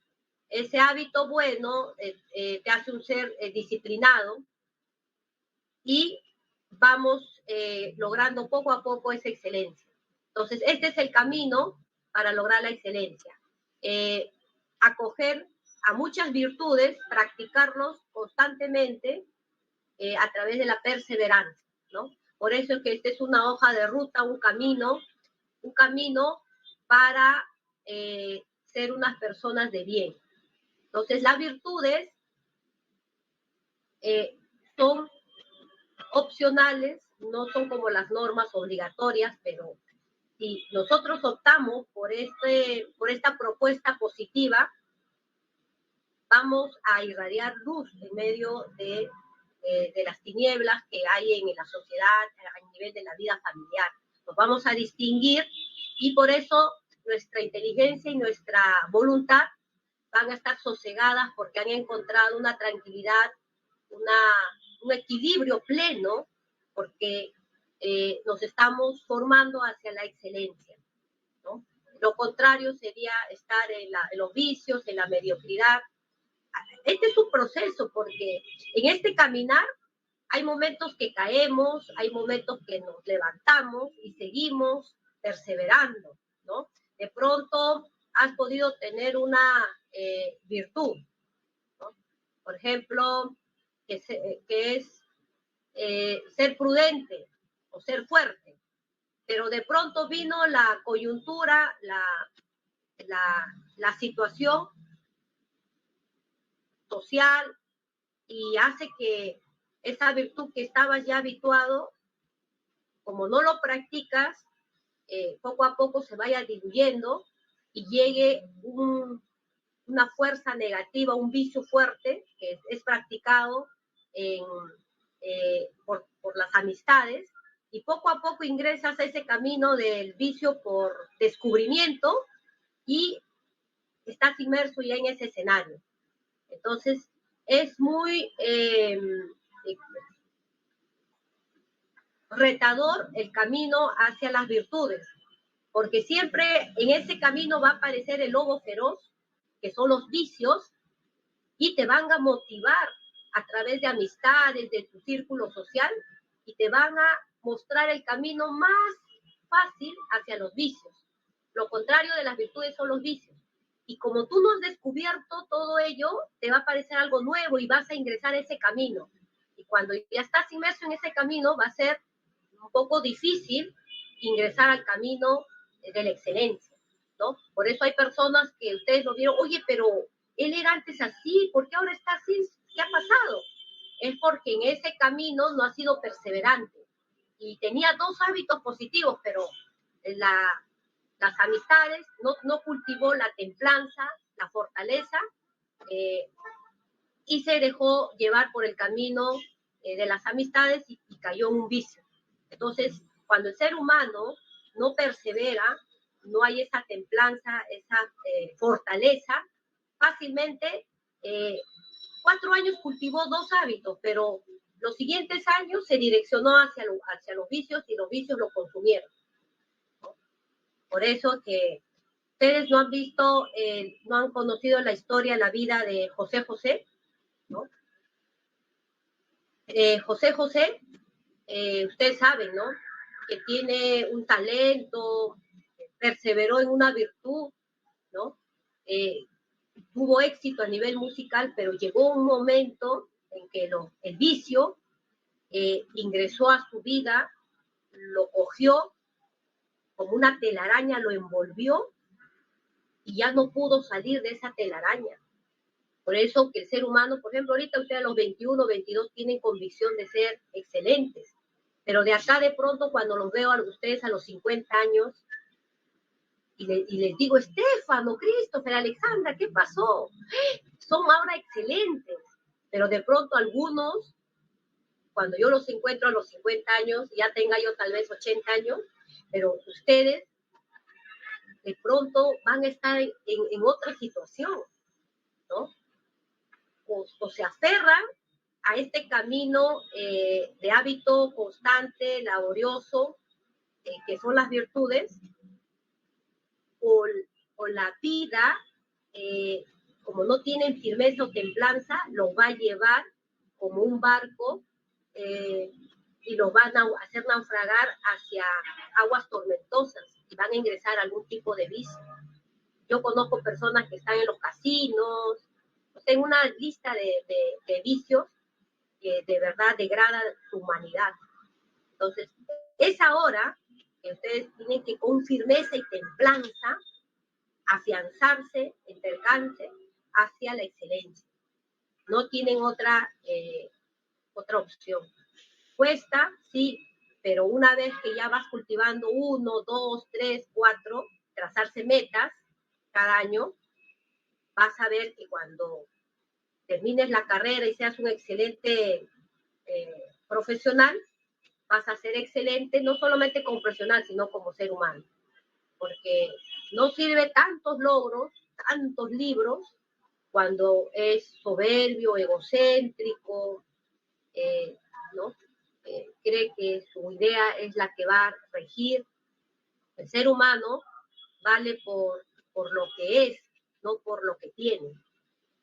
Ese hábito bueno te hace un ser disciplinado y vamos logrando poco a poco esa excelencia. Entonces, este es el camino para lograr la excelencia. Acoger a muchas virtudes, practicarlos constantemente a través de la perseverancia, ¿no? Por eso es que esta es una hoja de ruta, un camino para ser unas personas de bien. Entonces, las virtudes son opcionales, no son como las normas obligatorias, pero si nosotros optamos por esta propuesta positiva, vamos a irradiar luz en medio de las tinieblas que hay en la sociedad a nivel de la vida familiar. Nos vamos a distinguir y por eso nuestra inteligencia y nuestra voluntad van a estar sosegadas porque han encontrado una tranquilidad, un equilibrio pleno, porque nos estamos formando hacia la excelencia, ¿no? Lo contrario sería estar en los vicios, en la mediocridad. Este es un proceso, porque en este caminar hay momentos que caemos, hay momentos que nos levantamos y seguimos perseverando, ¿no? De pronto has podido tener una virtud, ¿no? Por ejemplo, que es ser prudente o ser fuerte, pero de pronto vino la coyuntura, la situación social y hace que esa virtud que estabas ya habituado, como no lo practicas, poco a poco se vaya diluyendo y llegue una fuerza negativa, un vicio fuerte que es practicado por las amistades, y poco a poco ingresas a ese camino del vicio por descubrimiento y estás inmerso ya en ese escenario. Entonces, es muy retador el camino hacia las virtudes, porque siempre en ese camino va a aparecer el lobo feroz, que son los vicios, y te van a motivar a través de amistades, de tu círculo social, y te van a mostrar el camino más fácil hacia los vicios. Lo contrario de las virtudes son los vicios. Y como tú no has descubierto todo ello, te va a parecer algo nuevo y vas a ingresar a ese camino. Y cuando ya estás inmerso en ese camino, va a ser un poco difícil ingresar al camino de la excelencia, ¿no? Por eso hay personas que ustedes lo vieron, oye, pero él era antes así, ¿por qué ahora está así? ¿Qué ha pasado? Es porque en ese camino no ha sido perseverante. Y tenía 2 hábitos positivos, pero las amistades, no cultivó la templanza, la fortaleza, y se dejó llevar por el camino de las amistades y cayó en un vicio. Entonces, cuando el ser humano no persevera, no hay esa templanza, esa fortaleza, fácilmente 4 años cultivó 2 hábitos, pero los siguientes años se direccionó hacia los vicios y los vicios lo consumieron, ¿no? Por eso que ustedes no han visto, no han conocido la historia, la vida de José José, ¿no? José José, ustedes saben, ¿no? Que tiene un talento, perseveró en una virtud, ¿no? Tuvo éxito a nivel musical, pero llegó un momento en que el vicio ingresó a su vida, lo cogió como una telaraña, lo envolvió y ya no pudo salir de esa telaraña. Por eso que el ser humano, por ejemplo, ahorita ustedes a los 21, 22 tienen convicción de ser excelentes, pero de acá de pronto cuando los veo a ustedes a los 50 años y les digo, Estefano, Christopher, Alexandra, ¿qué pasó? Son ahora excelentes, pero de pronto algunos, cuando yo los encuentro a los 50 años, ya tenga yo tal vez 80 años, pero ustedes de pronto van a estar en otra situación, ¿no? O se aferran a este camino de hábito constante, laborioso, que son las virtudes, o la vida, como no tienen firmeza o templanza, los va a llevar como un barco y los van a hacer naufragar hacia aguas tormentosas y van a ingresar a algún tipo de vicio. Yo conozco personas que están en los casinos, tengo una lista de vicios que de verdad degradan su humanidad. Entonces, es ahora que ustedes tienen que con firmeza y templanza afianzarse, entregarse hacia la excelencia. No tienen otra opción. Cuesta, sí, pero una vez que ya vas cultivando 1, 2, 3, 4, trazarse metas cada año, vas a ver que cuando termines la carrera y seas un excelente profesional, vas a ser excelente no solamente como profesional, sino como ser humano. Porque no sirve tantos logros, tantos libros, cuando es soberbio, egocéntrico, ¿no? Cree que su idea es la que va a regir. El ser humano vale por lo que es, no por lo que tiene,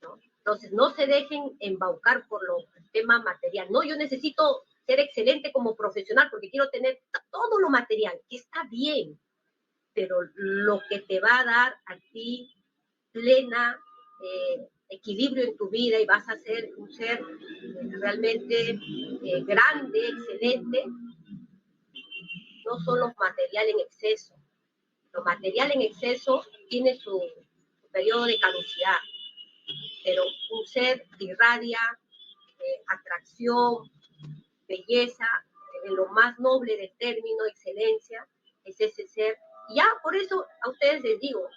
¿no? Entonces, no se dejen embaucar por el tema material. No, yo necesito ser excelente como profesional porque quiero tener todo lo material, que está bien, pero lo que te va a dar a ti plena equilibrio en tu vida y vas a ser un ser realmente grande, excelente, no son los materiales en exceso. Lo material en exceso tiene su periodo de caducidad, pero un ser que irradia atracción, belleza, en lo más noble del término, excelencia, es ese ser. Y ya por eso a ustedes les digo,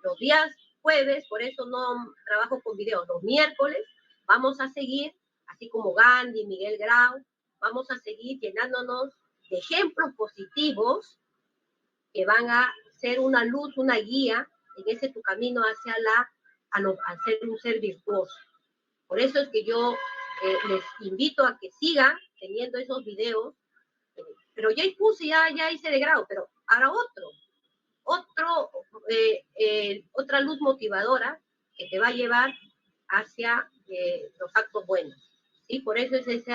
los días jueves, por eso no trabajo con videos, los miércoles vamos a seguir, así como Gandhi, Miguel Grau, vamos a seguir llenándonos de ejemplos positivos que van a ser una luz, una guía en ese tu camino hacia al ser un ser virtuoso. Por eso es que yo les invito a que sigan teniendo esos videos, pero ya puse, ya hice de grado, pero ahora otra luz motivadora que te va a llevar hacia los actos buenos, ¿sí? Por eso es ese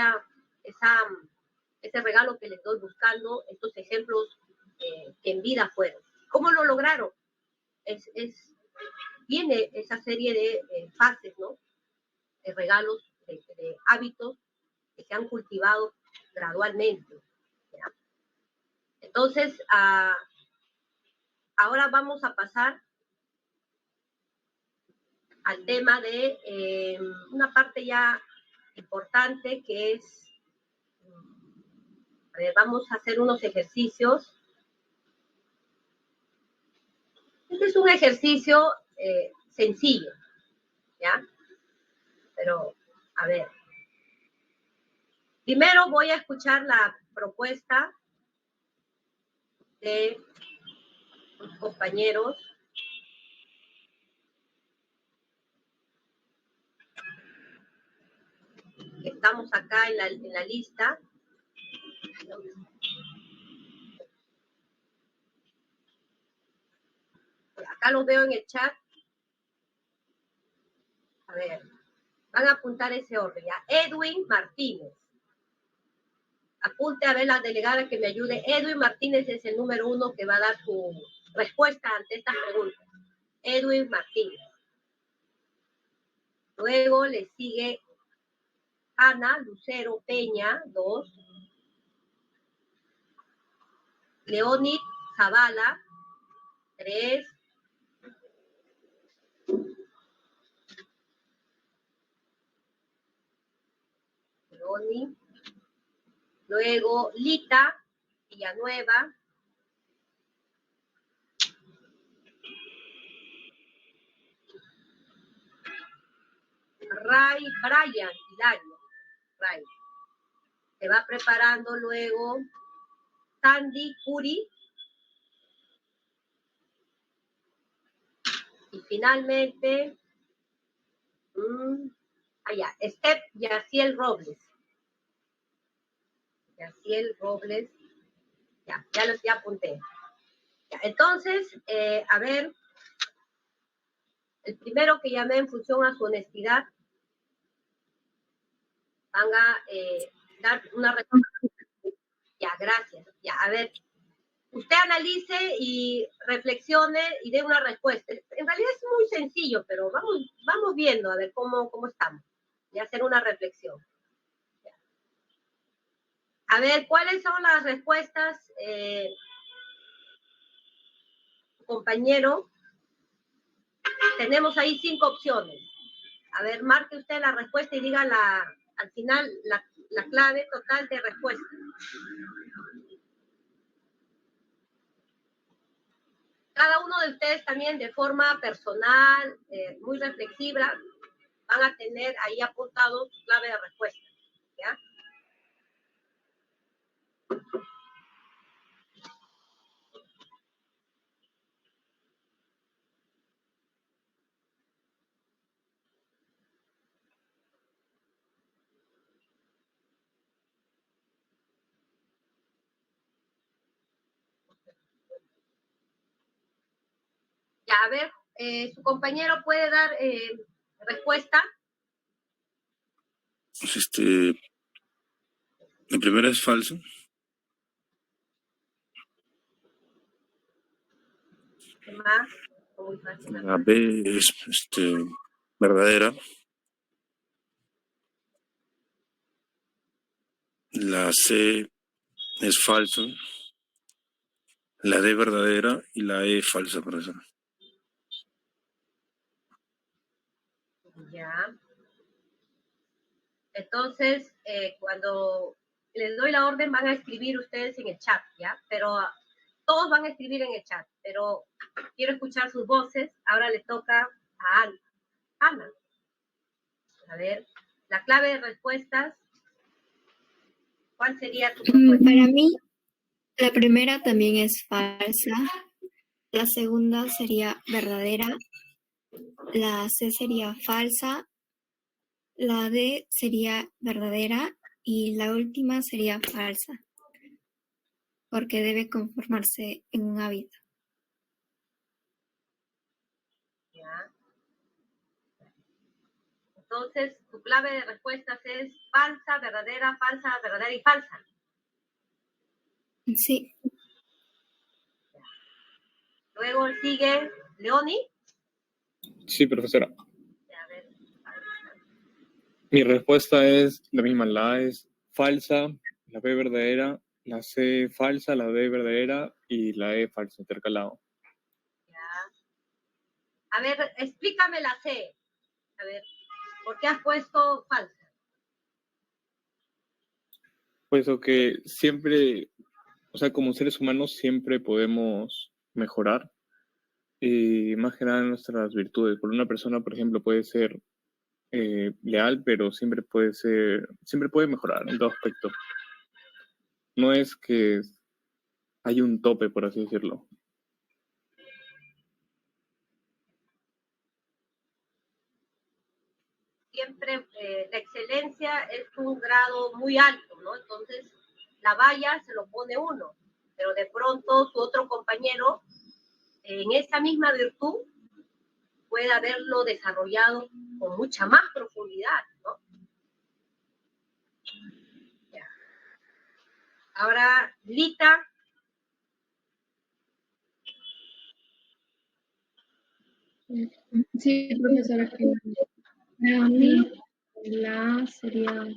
regalo que les doy buscando, estos ejemplos que en vida fueron. ¿Cómo lo lograron? Tiene esa serie de fases, ¿no? De regalos, de hábitos que se han cultivado gradualmente, ¿ya? Entonces, ahora vamos a pasar al tema de una parte ya importante que es, a ver, vamos a hacer unos ejercicios. Este es un ejercicio sencillo, ¿ya? Pero, a ver, primero voy a escuchar la propuesta de los compañeros. Estamos acá en la lista. Acá los veo en el chat. A ver, van a apuntar ese orden, ¿ya? Edwin Martínez. Apunte a ver la delegada que me ayude. Edwin Martínez es el número 1 que va a dar su respuesta ante estas preguntas. Edwin Martínez. Luego le sigue Ana Lucero Peña, 2. Leonid Zavala, 3. Leonid. Luego Lita Villanueva. Brian Hilario. Ray. Se va preparando luego Sandy Curi. Y finalmente, Steph Yaciel Robles. Yaciel Robles. Ya apunté. Ya, entonces, a ver, el primero que llamé en función a su honestidad, van a dar una respuesta. Ya, gracias. Ya, a ver, usted analice y reflexione y dé una respuesta. En realidad es muy sencillo, pero vamos viendo a ver cómo estamos. Y hacer una reflexión. Ya. A ver, ¿cuáles son las respuestas, compañero? Tenemos ahí 5 opciones. A ver, marque usted la respuesta y diga al final la clave total de respuesta. Cada uno de ustedes también de forma personal, muy reflexiva, van a tener ahí apuntado su clave de respuesta. ¿Ya? Ya, a ver, su compañero puede dar respuesta. Pues la primera es falso. ¿Qué más? La B es verdadera. La C es falso. La D verdadera y la E falsa, por eso. Ya. Entonces, cuando les doy la orden, van a escribir ustedes en el chat, ¿ya? Pero todos van a escribir en el chat, pero quiero escuchar sus voces. Ahora le toca a Ana. Ana. A ver, la clave de respuestas. ¿Cuál sería tu respuesta? Para mí, la primera también es falsa. La segunda sería verdadera. La C sería falsa. La D sería verdadera. Y la última sería falsa, porque debe conformarse en un hábito. Ya. Entonces, tu clave de respuestas es falsa, verdadera y falsa. Sí. Luego sigue Leoni. Sí, profesora. A ver. Mi respuesta es la misma. La A es falsa, la B verdadera, la C falsa, la D verdadera y la E falsa, intercalado. Ya. A ver, explícame la C. A ver, ¿por qué has puesto falsa? Puesto que siempre, o sea, como seres humanos siempre podemos mejorar y más que nada nuestras virtudes. Por una persona, por ejemplo, puede ser leal, pero siempre puede mejorar en todo aspecto. No es que hay un tope, por así decirlo. Siempre la excelencia es un grado muy alto, ¿no? Entonces, la valla se lo pone uno, pero de pronto su otro compañero, en esa misma virtud, puede haberlo desarrollado con mucha más profundidad, ¿no? Ya. Ahora, Lita. Sí, profesora. Para mí, la A sería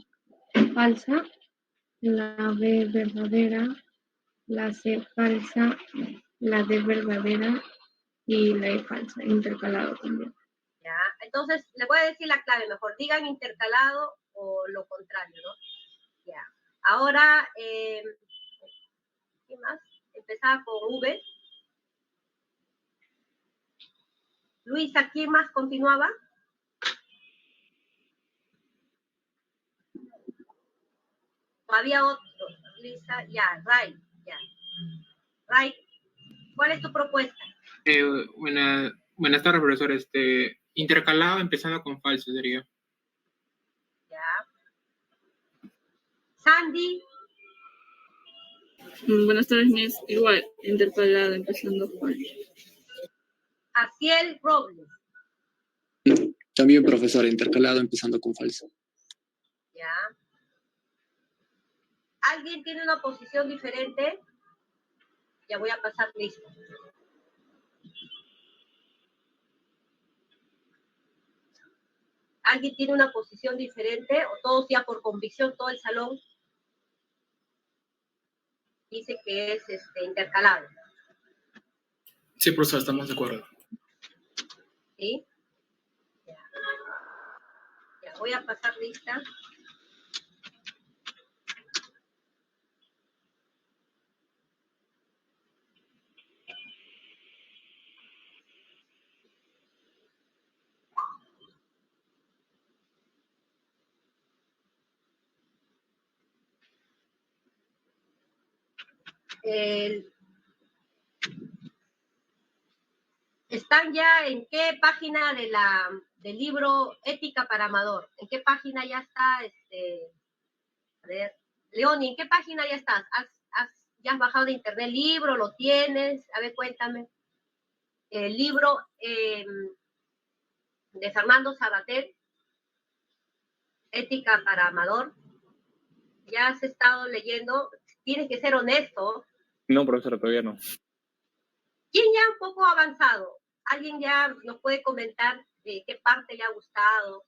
falsa, la B verdadera, la C falsa, la D verdadera y la E falsa, intercalado también. Ya, entonces le voy a decir la clave, mejor digan intercalado o lo contrario, ¿no? Ya, ahora, ¿qué más? Empezaba con V. Luisa, ¿quién más continuaba? Había otro, Lisa, ya, Ray, ya. Ray, ¿cuál es tu propuesta? Buenas tardes, profesor. Intercalado empezando con falso sería. Ya. Sandy. Buenas tardes, Miss. Igual, intercalado empezando falso. Aciel Robles. También, profesora, intercalado empezando con falso. Ya. ¿Alguien tiene una posición diferente? Ya voy a pasar lista. ¿Alguien tiene una posición diferente? ¿O todos ya por convicción, todo el salón dice que es intercalado? Sí, profesor, estamos de acuerdo. ¿Sí? Ya voy a pasar lista. ¿Están ya en qué página del libro Ética para Amador? ¿En qué página ya está? A ver, Leoni, ¿en qué página ya estás? ¿Ya has bajado de internet el libro? ¿Lo tienes? A ver, cuéntame. El libro de Fernando Sabater, Ética para Amador. ¿Ya has estado leyendo? Tienes que ser honesto. No, profesora, todavía no. ¿Quién ya un poco avanzado? ¿Alguien ya nos puede comentar de qué parte le ha gustado?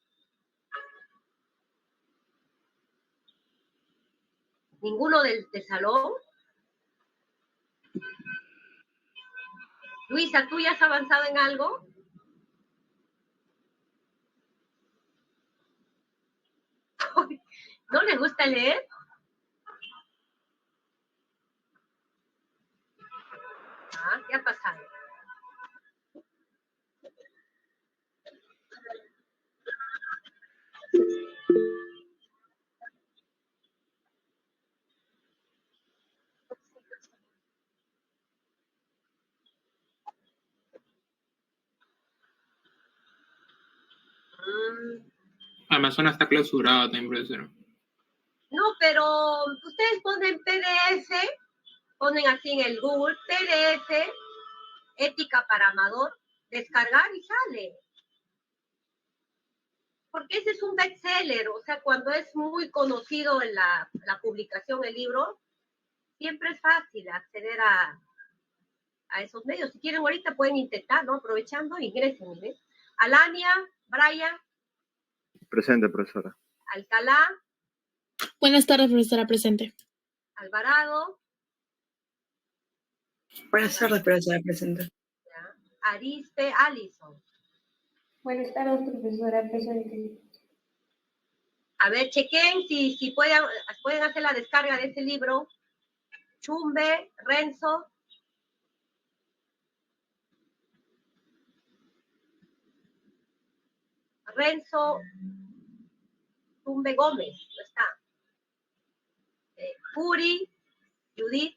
¿Ninguno del salón? Luisa, ¿tú ya has avanzado en algo? ¿No les gusta leer? ¿Qué ha pasado? Amazonas está clausurado también, profesor. No, pero ustedes ponen PDF, ponen así en el Google, PDF, Ética para Amador, descargar y sale. Porque ese es un bestseller, o sea, cuando es muy conocido en la publicación, el libro, siempre es fácil acceder a esos medios. Si quieren ahorita pueden intentar, ¿no? Aprovechando, ingresen, ¿ves? Alania, Brian. Presente, profesora. Alcalá. Buenas tardes, profesora, presente. Alvarado. Buenas tardes, profesora, presente. Ya. Arispe, Allison. Buenas tardes, profesora presente. A ver, chequen si pueden hacer la descarga de ese libro. Chumbe, Renzo. Renzo Chumbe Gómez, no está. Puri, Judith.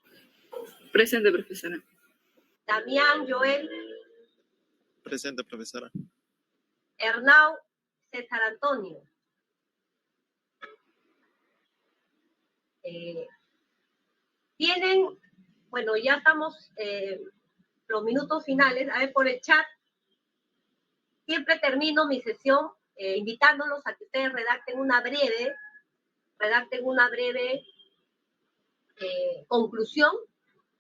Presente, profesora. Damián, Joel. Presente, profesora. Hernau, César Antonio. Tienen, bueno, ya estamos los minutos finales. A ver, por el chat, siempre termino mi sesión invitándolos a que ustedes redacten una breve conclusión,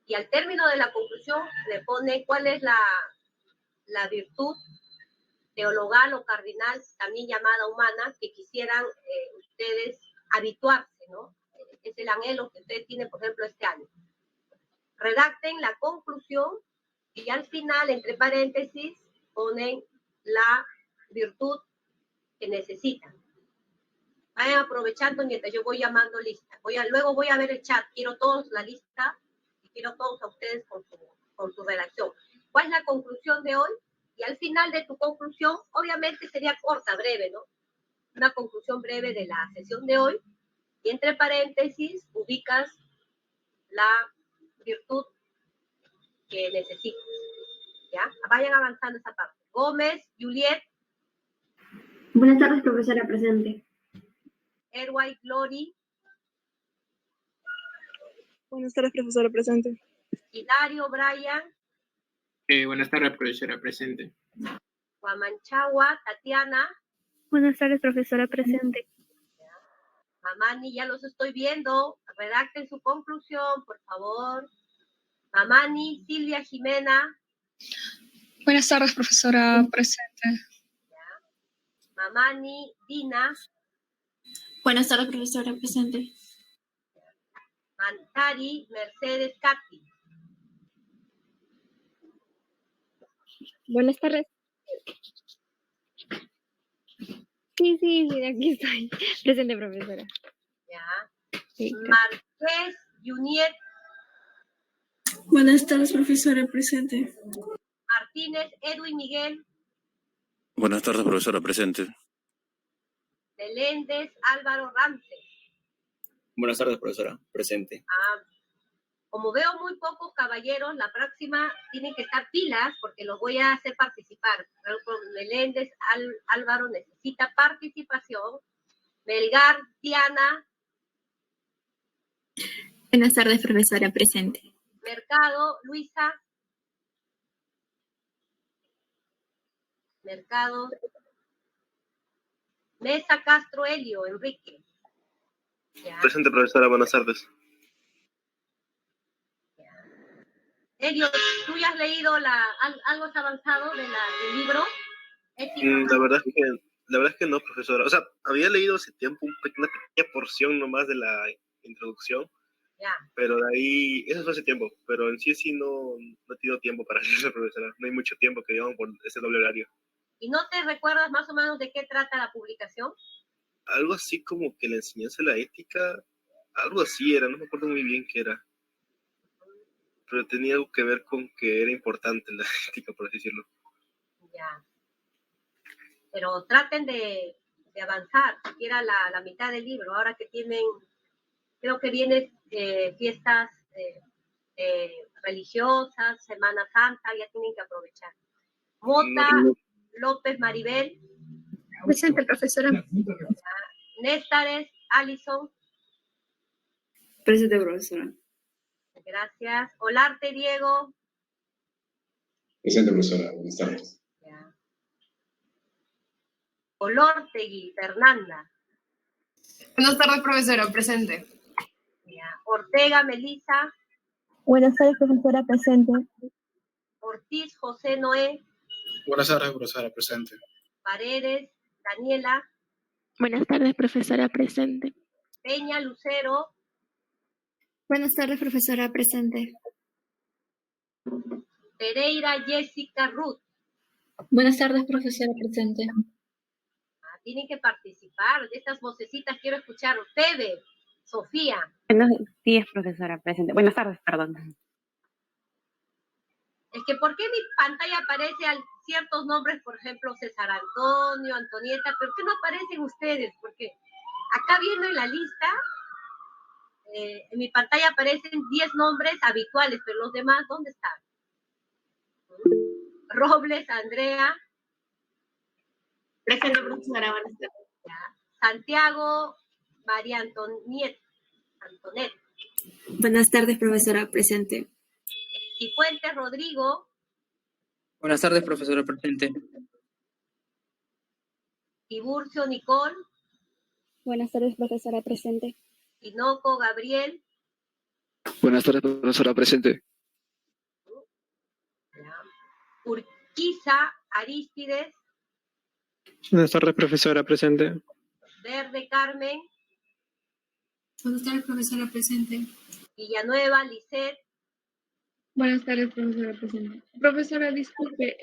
y al término de la conclusión le pone cuál es la virtud teologal o cardinal, también llamada humana, que quisieran ustedes habituarse, ¿no? Es el anhelo que ustedes tienen, por ejemplo, este año. Redacten la conclusión y al final, entre paréntesis, ponen la virtud que necesitan. Vayan aprovechando mientras yo voy llamando lista. Luego voy a ver el chat. Quiero todos la lista y quiero todos a ustedes con su redacción. ¿Cuál es la conclusión de hoy? Y al final de tu conclusión, obviamente sería corta, breve, ¿no? Una conclusión breve de la sesión de hoy. Y entre paréntesis, ubicas la virtud que necesitas. ¿Ya? Vayan avanzando esa parte. Gómez, Juliet. Buenas tardes, profesora presente. Erway, Glory. Buenas tardes, profesora presente. Hilario, Brian. Buenas tardes, profesora presente. Guamanchagua, Tatiana. Buenas tardes, profesora presente. Mamani, ya los estoy viendo. Redacten su conclusión, por favor. Mamani, Silvia Jimena. Buenas tardes, profesora presente. Mamani, Dina. Buenas tardes, profesora presente. Mantari, Mercedes, Katy. Buenas tardes. Sí, aquí estoy. Presente, profesora. Ya. Sí. Marqués, Juniet. Buenas tardes, profesora presente. Martínez, Edwin Miguel. Buenas tardes, profesora presente. Meléndez, Álvaro Ramsey. Buenas tardes, profesora presente. Como veo muy pocos caballeros, la próxima tienen que estar pilas porque los voy a hacer participar. Meléndez, Álvaro necesita participación. Melgar, Diana. Buenas tardes, profesora presente. Mercado, Luisa. Mercado. Mesa, Castro, Helio, Enrique. Ya. Presente, profesora, buenas tardes. Helio, ¿tú ya has leído algo avanzado del libro? La verdad es que no, profesora. O sea, había leído hace tiempo una pequeña porción nomás de la introducción. Ya. Pero de ahí, eso fue hace tiempo. Pero en sí no he tenido tiempo para leerlo, profesora. No hay mucho tiempo que llevamos por ese doble horario. ¿Y no te recuerdas más o menos de qué trata la publicación? Algo así como que la enseñanza de la ética, algo así era, no me acuerdo muy bien qué era. Pero tenía algo que ver con que era importante la ética, por así decirlo. Ya. Pero traten de avanzar, siquiera la mitad del libro, ahora que tienen, creo que vienen fiestas religiosas, Semana Santa, ya tienen que aprovechar. Mota, López Maribel. Presente, profesora. Néstares, Alison. Presente, profesora. Gracias. Olarte, Diego. Presente, profesora. Buenas tardes. Ya. Olortegui, Fernanda. Buenas tardes, profesora. Presente. Ya. Ortega, Melissa. Buenas tardes, profesora presente. Ortiz, José Noé. Buenas tardes, profesora presente. Paredes, Daniela. Buenas tardes, profesora presente. Peña, Lucero. Buenas tardes, profesora presente. Pereira, Jessica, Ruth. Buenas tardes, profesora presente. Tienen que participar. De estas vocecitas quiero escuchar. Febe, Sofía. Buenos días, profesora presente. Buenas tardes, perdón. Es que ¿por qué en mi pantalla aparecen ciertos nombres, por ejemplo, César Antonio, Antonieta, pero qué no aparecen ustedes? Porque acá viendo en la lista, en mi pantalla aparecen 10 nombres habituales, pero los demás, ¿dónde están? Robles, Andrea. Presente, profesora, buenas tardes. Santiago, María Antonieta. Buenas tardes, profesora, presente. Cifuentes, Rodrigo. Buenas tardes, profesora, presente. Tiburcio, Nicole. Buenas tardes, profesora, presente. Tinoco, Gabriel. Buenas tardes, profesora, presente. Urquiza, Arístides. Buenas tardes, profesora, presente. Verde, Carmen. Buenas tardes, profesora, presente. Villanueva, Lisset. Buenas tardes, profesora presente. Profesora, disculpe,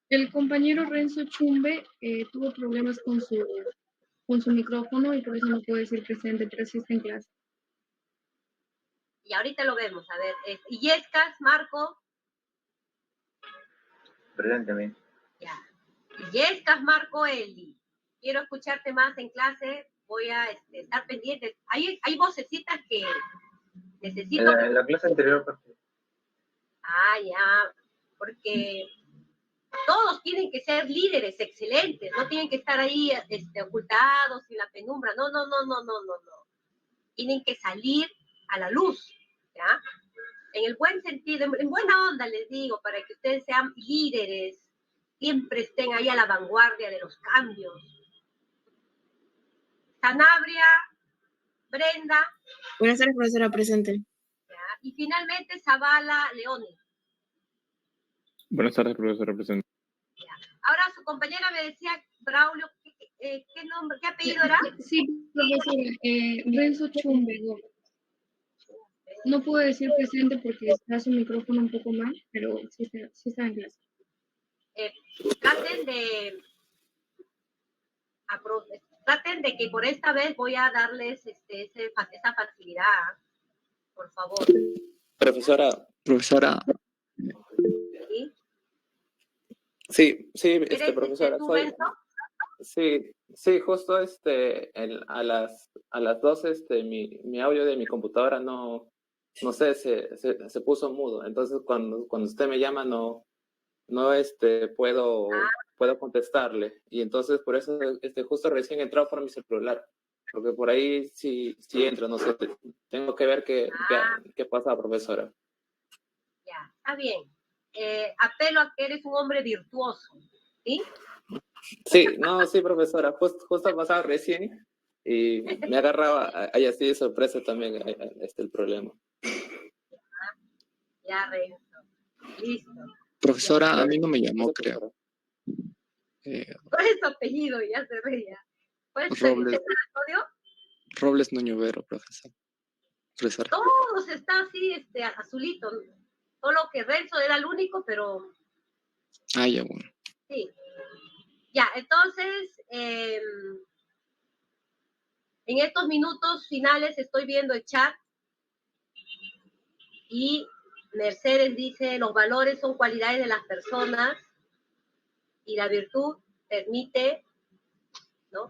el compañero Renzo Chumbe tuvo problemas con su micrófono y por eso no puede ser presente, pero sí está en clase. Y ahorita lo vemos, a ver. Illescas, Marco. Presente, bien. Ya. Illescas, Marco, Eli. Quiero escucharte más en clase. Voy a estar pendiente. Hay vocecitas que necesito. En la clase anterior, ya. Porque todos tienen que ser líderes excelentes. No tienen que estar ahí ocultados en la penumbra. No. Tienen que salir a la luz. ¿Ya? En el buen sentido, en buena onda les digo, para que ustedes sean líderes, siempre estén ahí a la vanguardia de los cambios. Sanabria, Brenda. Buenas tardes, profesora presente. ¿Ya? Y finalmente Zavala, Leones. Buenas tardes, profesora presente. ¿Ya? Ahora su compañera me decía, Braulio, ¿qué nombre, qué apellido era? Sí, profesora, Renzo Chumbe. No puedo decir presente porque está su micrófono un poco mal, pero sí está en clase. Traten de que por esta vez voy a darles esa facilidad, por favor. Profesora. ¿Sí? Sí, profesora. ¿Tú, Renzo? Sí, justo a las 12 mi audio de mi computadora no sé, se puso mudo. Entonces cuando usted me llama no puedo contestarle. Y entonces por eso justo recién he entrado por mi celular. Porque por ahí sí entro, no sé, tengo que ver qué pasa, profesora. Ya, está bien. Apelo a que eres un hombre virtuoso, ¿sí? Sí, profesora, justo ha pasado recién y me agarraba ahí así de sorpresa también el problema. Ya, Renzo. Listo. Profesora, a mí no me llamó, creo. ¿Cuál es tu apellido? Ya se veía. ¿Cuál es tu Robles. apellido? Robles Noñovero, profesora. Todos están así, azulito. Solo que Renzo era el único, pero... Ya, bueno. Sí. Ya, entonces, en estos minutos finales estoy viendo el chat y Mercedes dice, los valores son cualidades de las personas y la virtud permite, ¿no?,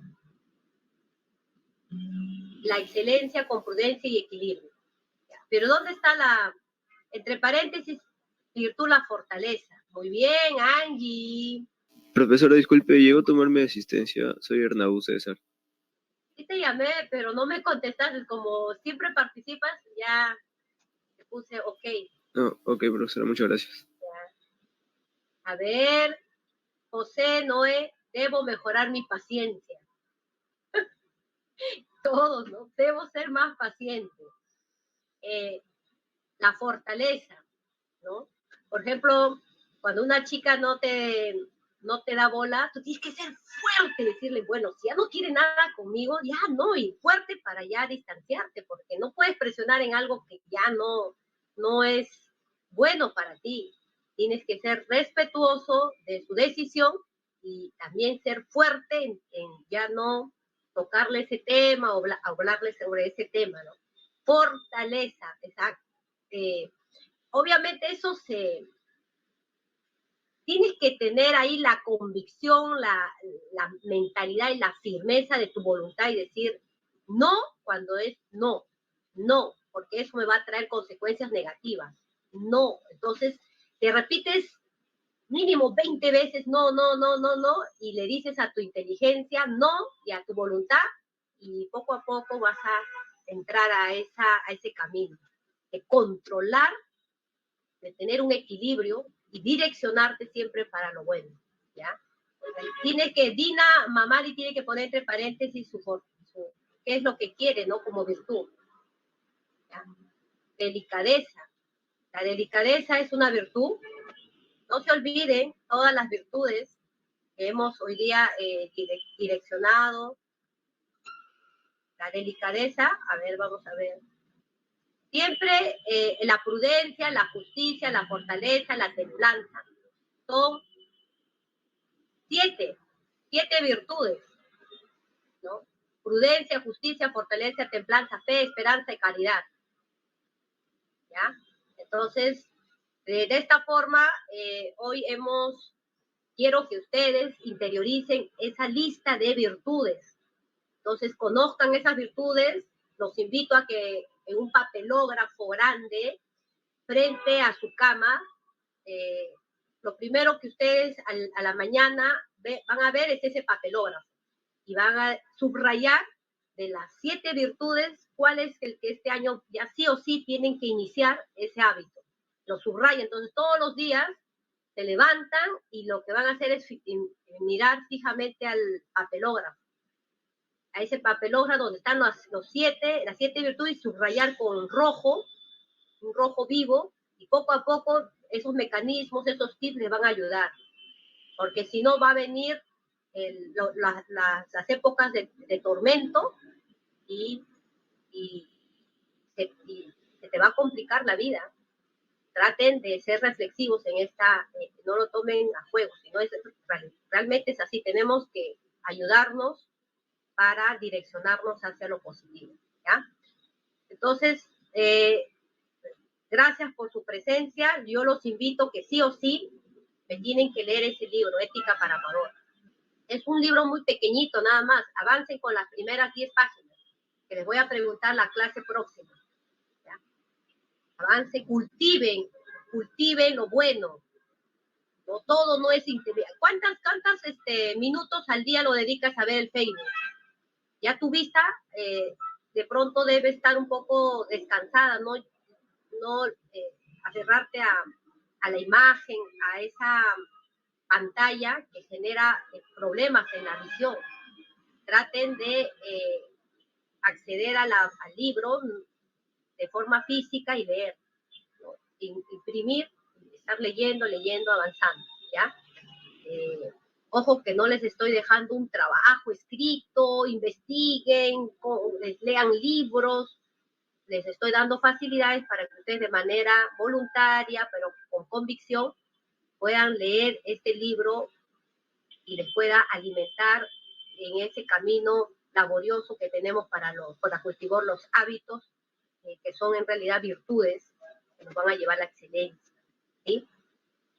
la excelencia con prudencia y equilibrio. Pero ¿dónde está entre paréntesis, virtud, la fortaleza? Muy bien, Angie. Profesora, disculpe, llego a tomarme asistencia. Soy Hernau César. Sí te llamé, pero no me contestaste. Como siempre participas, ya te puse ok. No, ok, profesora, muchas gracias. A ver, José Noé, debo mejorar mi paciencia. Todos, ¿no? Debo ser más paciente. La fortaleza, ¿no? Por ejemplo, cuando una chica no te da bola, tú tienes que ser fuerte, decirle, bueno, si ya no quiere nada conmigo, ya no, y fuerte para ya distanciarte, porque no puedes presionar en algo que ya no es bueno para ti. tienes que ser respetuoso de su decisión y también ser fuerte en ya no tocarle ese tema o hablarle sobre ese tema, ¿no? Fortaleza, exacto. Obviamente eso tienes que tener ahí la convicción, la mentalidad y la firmeza de tu voluntad y decir no cuando es no, porque eso me va a traer consecuencias negativas, no. Entonces, te repites mínimo 20 veces no, y le dices a tu inteligencia no y a tu voluntad, y poco a poco vas a entrar a ese camino de controlar, de tener un equilibrio y direccionarte siempre para lo bueno, ¿ya? Dina Mamari tiene que poner entre paréntesis qué es lo que quiere, ¿no? Como virtud, ¿ya? Delicadeza. La delicadeza es una virtud. No se olviden todas las virtudes que hemos hoy día direccionado. La delicadeza, a ver, vamos a ver. Siempre la prudencia, la justicia, la fortaleza, la templanza. Son 7 virtudes, ¿no? Prudencia, justicia, fortaleza, templanza, fe, esperanza y caridad. ¿Ya? Entonces, de esta forma, hoy quiero que ustedes interioricen esa lista de virtudes. Entonces, conozcan esas virtudes. Los invito a que en un papelógrafo grande, frente a su cama, lo primero que ustedes a la mañana van a ver es ese papelógrafo. Y van a subrayar de las 7 virtudes, cuál es el que este año ya sí o sí tienen que iniciar ese hábito. Lo subrayan. Entonces, todos los días se levantan y lo que van a hacer es mirar fijamente al papelógrafo. A ese papelógrafo donde están las 7 virtudes, y subrayar con rojo, un rojo vivo, y poco a poco esos mecanismos, esos tips les van a ayudar. Porque si no va a venir las épocas de tormento y se te va a complicar la vida. Traten de ser reflexivos en no lo tomen a juego, sino realmente es así. Tenemos que ayudarnos para direccionarnos hacia lo positivo, ¿ya? Entonces, gracias por su presencia. Yo los invito que sí o sí me tienen que leer ese libro, Ética para Amador. Es un libro muy pequeñito, nada más. Avancen con las primeras 10 páginas, que les voy a preguntar la clase próxima, ¿ya? Avancen, cultiven lo bueno. No, todo no es interés. ¿Cuántas minutos al día lo dedicas a ver el Facebook? Ya tu vista de pronto debe estar un poco descansada, no aferrarte a la imagen, a esa pantalla que genera problemas en la visión. Traten de acceder al libro de forma física y leer, ¿no? Imprimir, estar leyendo, avanzando, ¿ya? Ojo que no les estoy dejando un trabajo escrito, investiguen, lean libros, les estoy dando facilidades para que ustedes de manera voluntaria, pero con convicción, puedan leer este libro y les pueda alimentar en ese camino laborioso que tenemos para cultivar los hábitos, que son en realidad virtudes que nos van a llevar a la excelencia, ¿sí?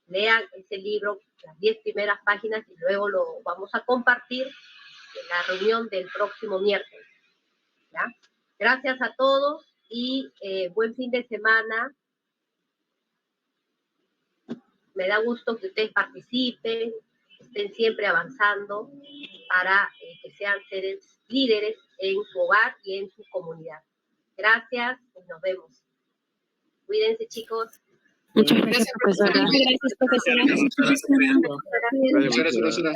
Lean ese libro, las 10 primeras páginas, y luego lo vamos a compartir en la reunión del próximo miércoles, ¿ya? Gracias a todos y buen fin de semana. Me da gusto que ustedes participen, estén siempre avanzando para que sean seres líderes en su hogar y en su comunidad. Gracias y nos vemos. Cuídense, chicos. Muchas gracias, profesora. Muchas gracias, profesora. Gracias, profesora.